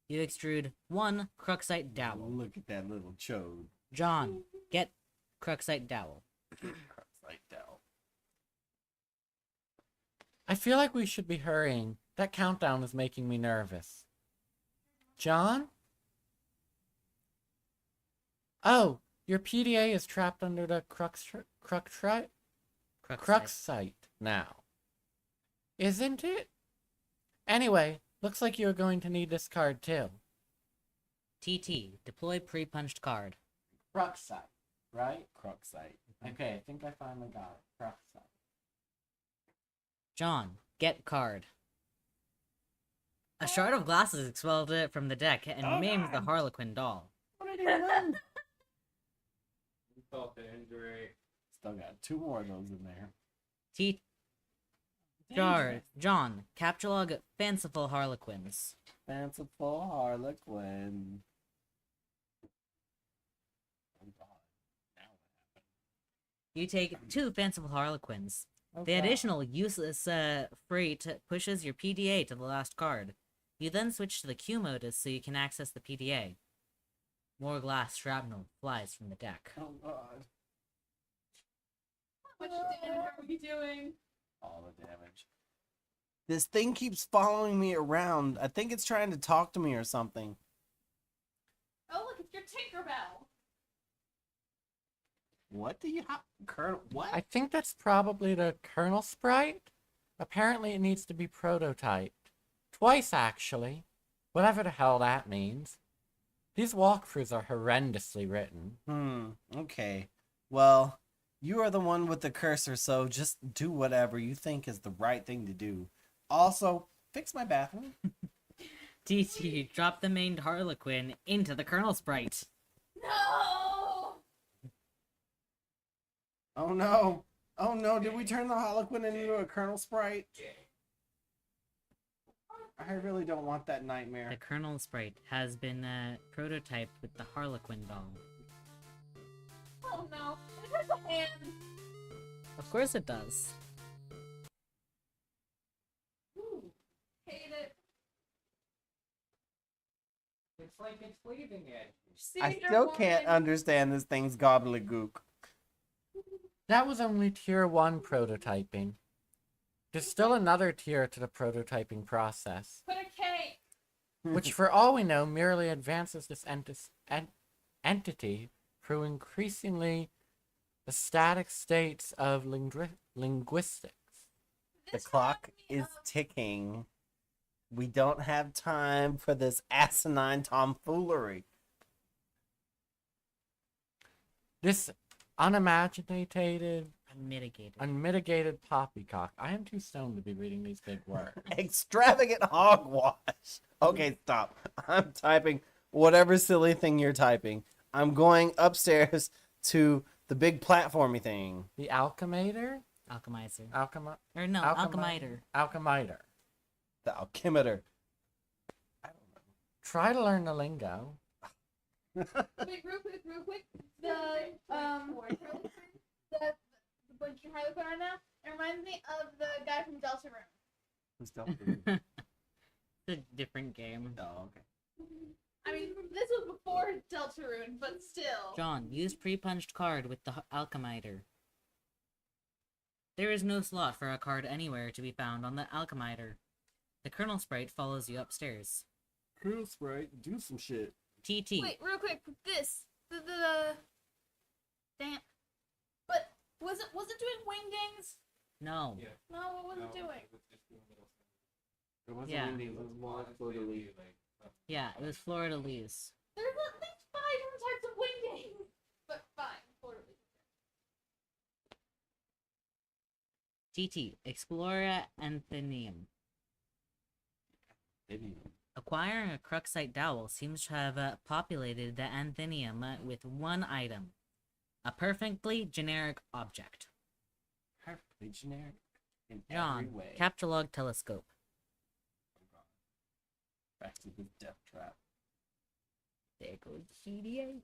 You extrude 1 Cruxite dowel. Look at that little chode. John, get Cruxite dowel. I feel like we should be hurrying. That countdown is making me nervous. John? Oh, your PDA is trapped under the crux site now. Isn't it? Anyway, looks like you're going to need this card too. TT, deploy pre-punched card. Crux site, right? Crux site. Okay, I think I finally got it. Crux site. John, get card. A shard of glass is expelled from the deck and maims the Harlequin doll. What did he learn? Insult to injury. Still got 2 more of those in there. John, capture log fanciful Harlequins. Fanciful Harlequin. Oh god. Now what happened? You take 2 fanciful Harlequins. Oh, The god. additional useless freight pushes your PDA to the last card. You then switch to the Q mode so you can access the PDA. More glass shrapnel flies from the deck. Oh god. What damage are we doing? All the damage. This thing keeps following me around. I think it's trying to talk to me or something. Oh, look, it's your Tinkerbell. What do you have? Colonel, what? I think that's probably the kernel sprite. Apparently it needs to be prototyped. Twice, actually. Whatever the hell that means. These walkthroughs are horrendously written. Okay. Well, you are the one with the cursor, so just do whatever you think is the right thing to do. Also, fix my bathroom. TT, drop the main Harlequin into the Colonel Sprite. No! Oh no. Oh no, did we turn the Harlequin into a Colonel Sprite? I really don't want that The nightmare. Colonel Sprite has been prototyped with the Harlequin doll. Oh no. It has a hand. Of course it does. Ooh, hate it. It's like it's leaving it. I Cedar still can't woman. understand this thing's gobbledygook. That was only tier 1 prototyping. There's still another tier to the prototyping process, Put a K. which for all we know merely advances this entity through increasingly the static states of linguistics. The This clock reminds me is of- ticking. We don't have time for this asinine tomfoolery. This unimaginated, Unmitigated. poppycock. I am too stoned to be reading these big words. Extravagant hogwash. Okay, stop. I'm typing whatever silly thing you're typing. I'm going upstairs to the big platformy thing. The alchemator? Alchemizer. Alchemiter? Or no, Alchemiter. Alchemiter. The alchemitor. Try to learn the lingo. Wait, real quick. The what you Harlequin right now? It reminds me of the guy from Deltarune. Who's Deltarune? It's a different game. Oh, okay. I mean, this was before Deltarune, but still. John, use pre-punched card with the Alchemiter. There is no slot for a card anywhere to be found on the Alchemiter. The Colonel Sprite follows you upstairs. Colonel Sprite, do some shit. TT. Wait, real quick. This the damn. But was it doing wingdings? No. Yeah. No, what was it doing? It was just doing little things. It wasn't Yeah. windy, it was more Honestly, floaty. like, Yeah, it was Florida Lease. There's at least 5 different types of wingdings. But fine, totally. TT. Explora Anthenium. Maybe. Acquiring a Cruxite dowel seems to have populated the Anthenium with one item. A perfectly generic object. Perfectly generic in every John, way. capture log telescope. Back to this death trap. There goes the CDA.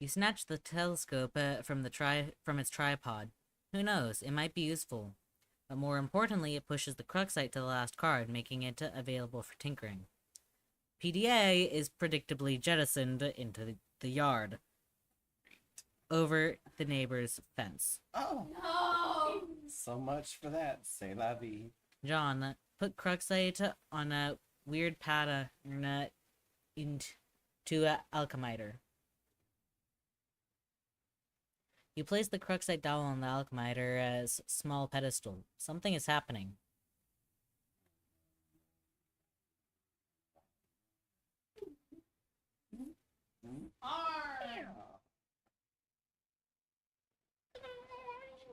You snatch the telescope from its tripod. Who knows, it might be useful. But more importantly, it pushes the Cruxite to the last card, making it available for tinkering. PDA is predictably jettisoned into the yard. Over the neighbor's fence. Oh, No. So much for that. C'est la vie. John, put Cruxite on a weird pattern into a alchemiter. You place the Cruxite dowel on the alchemiter as small pedestal. Something is happening.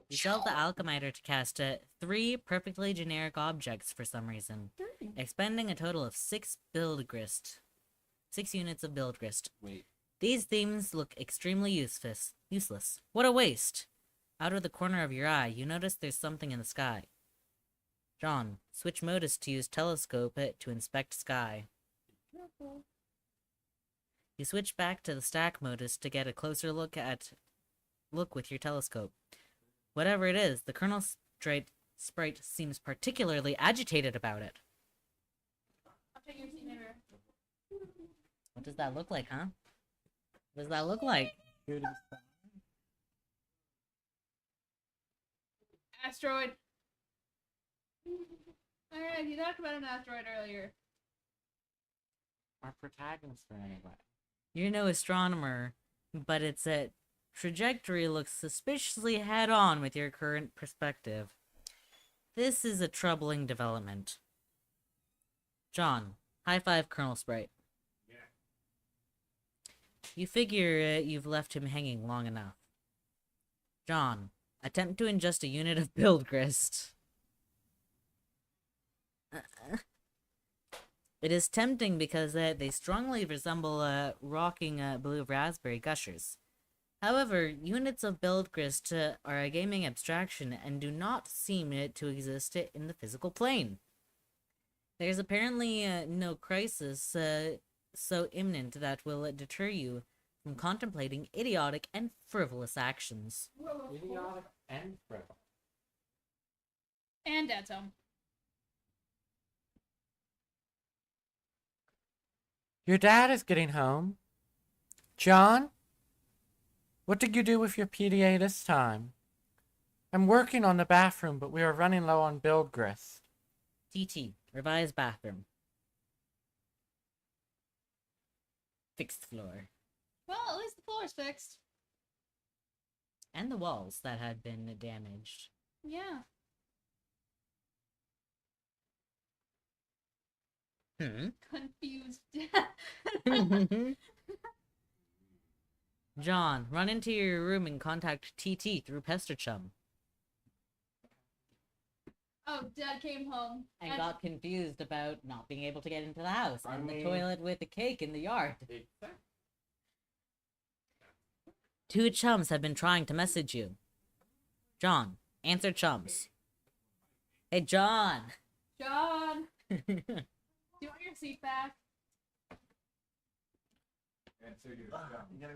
You tell the alchemiter to cast 3 perfectly generic objects for some reason, expending a total of 6 build grist. 6 units of build grist. Wait. These themes look extremely useless. What a waste! Out of the corner of your eye, you notice there's something in the sky. John, switch modus to use telescope to inspect sky. You switch back to the stack modus to get a closer look with your telescope. Whatever it is, the Colonel sprite seems particularly agitated about it. What does that look like, huh? What does that look like? Asteroid. Alright, you talked about an asteroid earlier. Our protagonist for anyway. You're no astronomer, but its trajectory looks suspiciously head-on with your current perspective. This is a troubling development. John, high five Colonel Sprite. Yeah. You figure you've left him hanging long enough. John, attempt to ingest a unit of build grist. It is tempting because they strongly resemble rocking blue raspberry gushers. However, units of build grist are a gaming abstraction and do not seem to exist in the physical plane. There's apparently no crisis so imminent that will deter you from contemplating idiotic and frivolous actions. Idiotic and frivolous. And Dad's home. Your dad is getting home. John? What did you do with your PDA this time? I'm working on the bathroom, but we are running low on build grist. TT, revised bathroom. Fixed floor. Well, at least the floor's fixed. And the walls that had been damaged. Yeah. Confused. John, run into your room and contact TT through Pester Chum. Oh, Dad came home. And got confused about not being able to get into the house I and the mean- toilet with the cake in the yard. Exactly. 2 chums have been trying to message you. John, answer chums. Hey, John! John, do you want your seat back?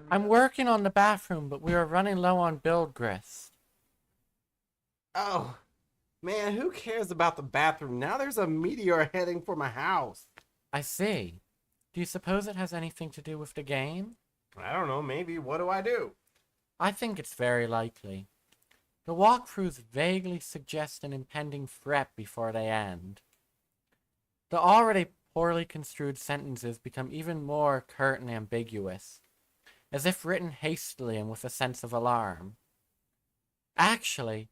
I'm working on the bathroom, but we are running low on build grist. Oh, man, who cares about the bathroom? Now there's a meteor heading for my house. I see. Do you suppose it has anything to do with the game? I don't know, maybe. What do I do? I think it's very likely. The walkthroughs vaguely suggest an impending threat before they end. The already poorly construed sentences become even more curt and ambiguous, as if written hastily and with a sense of alarm. Actually,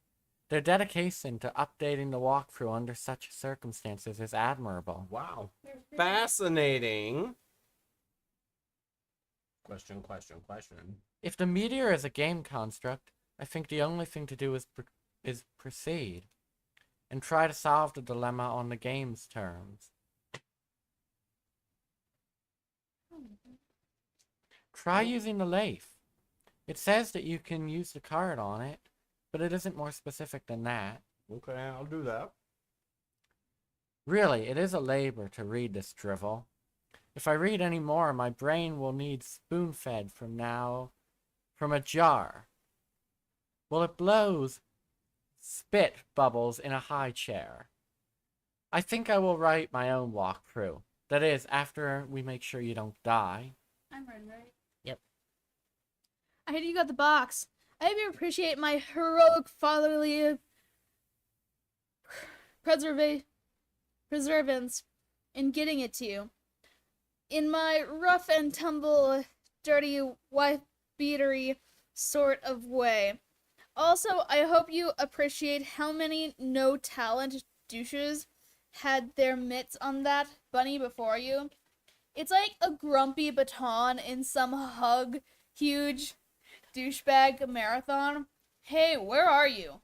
their dedication to updating the walkthrough under such circumstances is admirable. Wow. Fascinating. Question. If the meteor is a game construct, I think the only thing to do is proceed, and try to solve the dilemma on the game's terms. Try using the lathe. It says that you can use the card on it, but it isn't more specific than that. Okay, I'll do that. Really, it is a labor to read this drivel. If I read any more, my brain will need spoon-fed from a jar. Well, it blows spit bubbles in a high chair. I think I will write my own walkthrough. That is, after we make sure you don't die. I'm ready, right? Yep. I hear you got the box. I hope you appreciate my heroic fatherly preservance in getting it to you. In my rough and tumble, dirty, wife-beatery sort of way. Also, I hope you appreciate how many no-talent douches had their mitts on that bunny before you. It's like a grumpy baton in some huge douchebag marathon. Hey, where are you?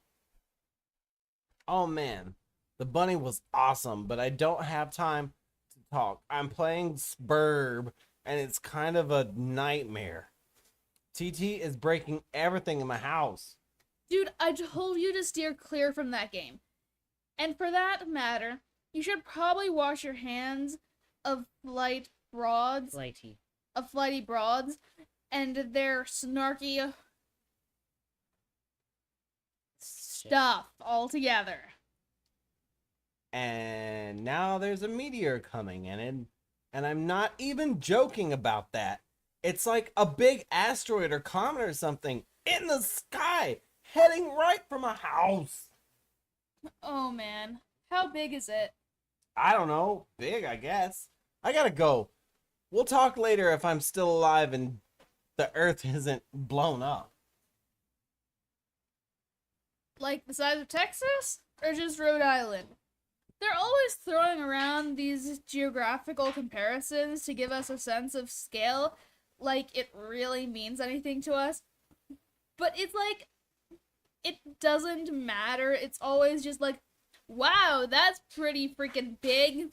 Oh man, the bunny was awesome, but I don't have time to talk. I'm playing Spurb, and it's kind of a nightmare. TT is breaking everything in my house. Dude, I told you to steer clear from that game. And for that matter, you should probably wash your hands of flighty broads and their snarky stuff altogether. And now there's a meteor coming, and I'm not even joking about that. It's like a big asteroid or comet or something in the sky, heading right for my house. Oh man, how big is it? I don't know, big, I guess. I gotta go. We'll talk later if I'm still alive and the Earth isn't blown up. Like the size of Texas? Or just Rhode Island? They're always throwing around these geographical comparisons to give us a sense of scale, like it really means anything to us. But it's like, it doesn't matter. It's always just like, wow, that's pretty freaking big.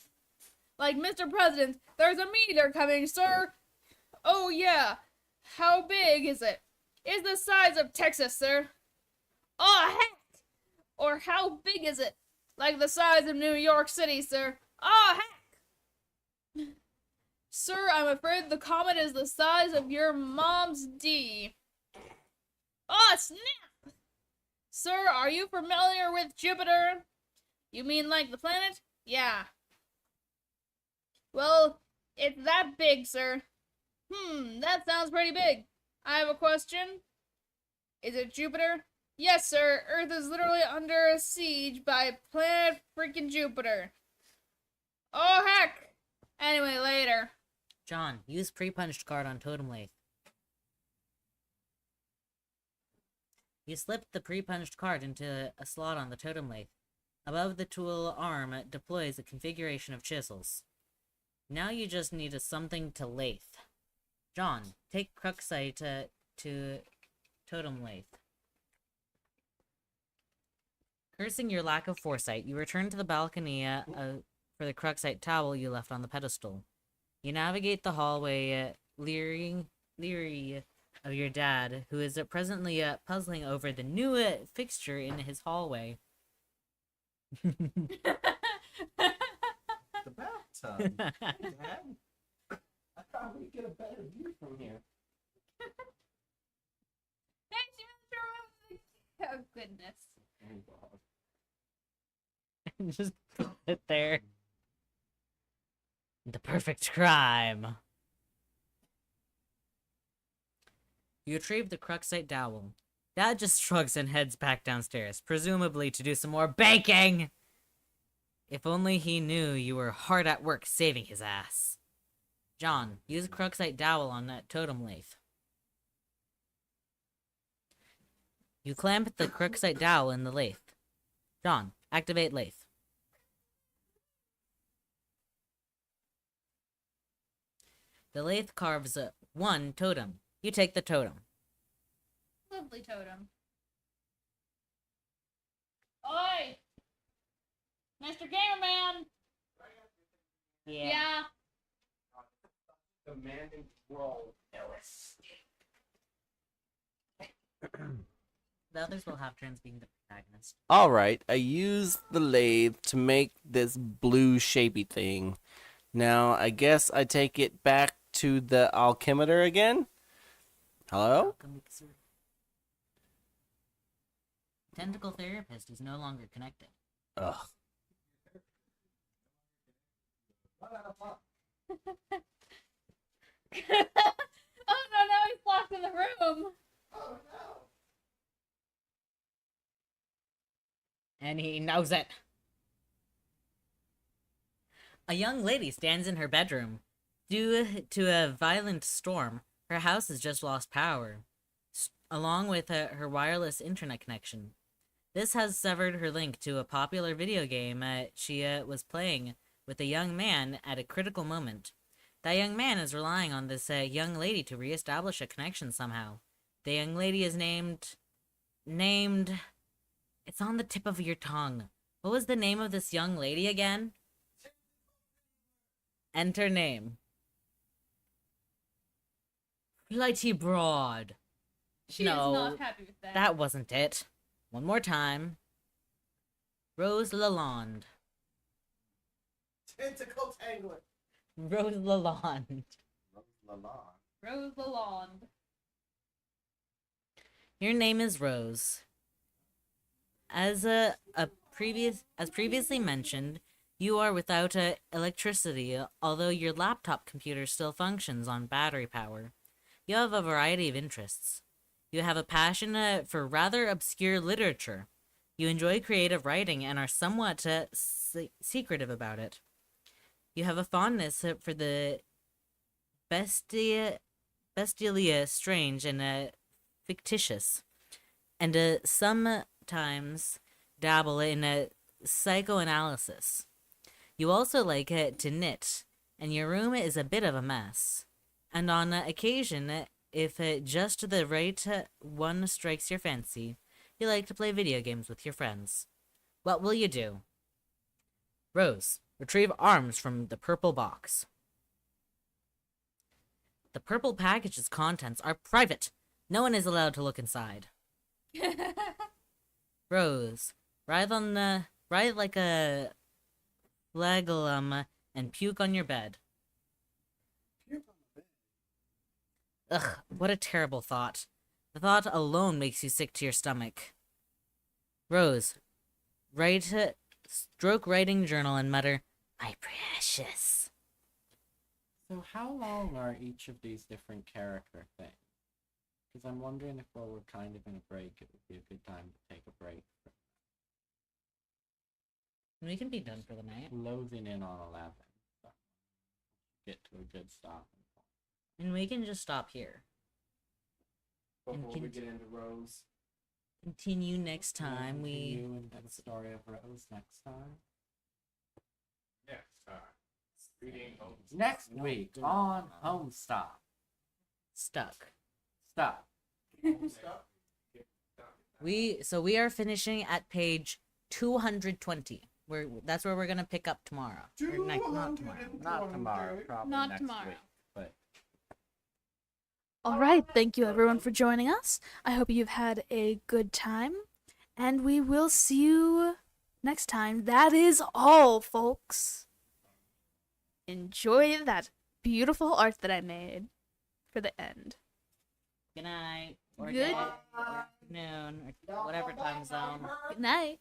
Like, Mr. President, there's a meteor coming, sir. Oh yeah, how big is it? It's the size of Texas, sir. Oh heck! Or how big is it? Like the size of New York City, sir. Oh heck! Sir, I'm afraid the comet is the size of your mom's D. Oh snap! Sir, are you familiar with Jupiter? You mean like the planet? Yeah. Well, it's that big, sir. That sounds pretty big. I have a question. Is it Jupiter? Yes, sir. Earth is literally under a siege by planet freaking Jupiter. Oh, heck! Anyway, later. John, use pre-punched card on Totem Lathe. You slip the pre-punched card into a slot on the Totem Lathe. Above the tool arm, it deploys a configuration of chisels. Now you just need something to lathe. John, take Cruxite to Totem Lathe. Cursing your lack of foresight, you return to the balcony for the Cruxite towel you left on the pedestal. You navigate the hallway, leery of your dad, who is presently puzzling over the new fixture in his hallway. The bathtub. Dad? I thought we'd get a better view from here. Oh, goodness. Just put it there. The perfect crime. You retrieve the Cruxite dowel. Dad just shrugs and heads back downstairs, presumably to do some more baking! If only he knew you were hard at work saving his ass. John, use Cruxite dowel on that Totem Lathe. You clamp the Cruxite dowel in the lathe. John, activate lathe. The lathe carves one totem. You take the totem. Lovely totem. Oi! Mr. Gamerman! Yeah. Demanding role, Ellis. The others will have turns being the protagonist. Alright, I used the lathe to make this blue shapy thing. Now, I guess I take it back to the alchemitor again? Hello? Tentacle therapist is no longer connected. Ugh. Oh no, now he's locked in the room! And he knows it. A young lady stands in her bedroom. Due to a violent storm, her house has just lost power, along with her wireless internet connection. This has severed her link to a popular video game she was playing with a young man at a critical moment. That young man is relying on this young lady to reestablish a connection somehow. The young lady is named... It's on the tip of your tongue. What was the name of this young lady again? Enter name. Flighty Broad. She No, is not happy with that. That wasn't it. One more time. Rose Lalonde. Tentacle tangler. Rose Lalonde. Rose Lalonde. Your name is Rose. As previously mentioned, you are without electricity, although your laptop computer still functions on battery power. You have a variety of interests. You have a passion for rather obscure literature. You enjoy creative writing and are somewhat secretive about it. You have a fondness for the bestially strange and fictitious, and sometimes dabble in psychoanalysis. You also like to knit, and your room is a bit of a mess. And on occasion, if just the right one strikes your fancy, you like to play video games with your friends. What will you do? Rose, retrieve arms from the purple box. The purple package's contents are private. No one is allowed to look inside. Rose, writhe like a flagellum and puke on your bed. Ugh, what a terrible thought. The thought alone makes you sick to your stomach. Rose, stroke writing journal and mutter, "My precious." So how long are each of these different character things? Because I'm wondering if while we're kind of in a break, it would be a good time to take a break. We can be done for the night. Closing in on 11. So get to a good stopping point. And we can just stop here. Before we get into Rose. Continue next time. Continue into the story of Rose next time. Yes, reading Homestuck. Next week on Homestuck. Stuck. Stop. We are finishing at page 220. That's where we're gonna pick up tomorrow. Or not tomorrow. Not tomorrow. Probably Not next tomorrow. week. But All right, thank you everyone for joining us. I hope you've had a good time, and we will see you next time. That is all, folks. Enjoy that beautiful art that I made for the end. Good night. Or Good. day, or noon, or whatever time zone. Good night.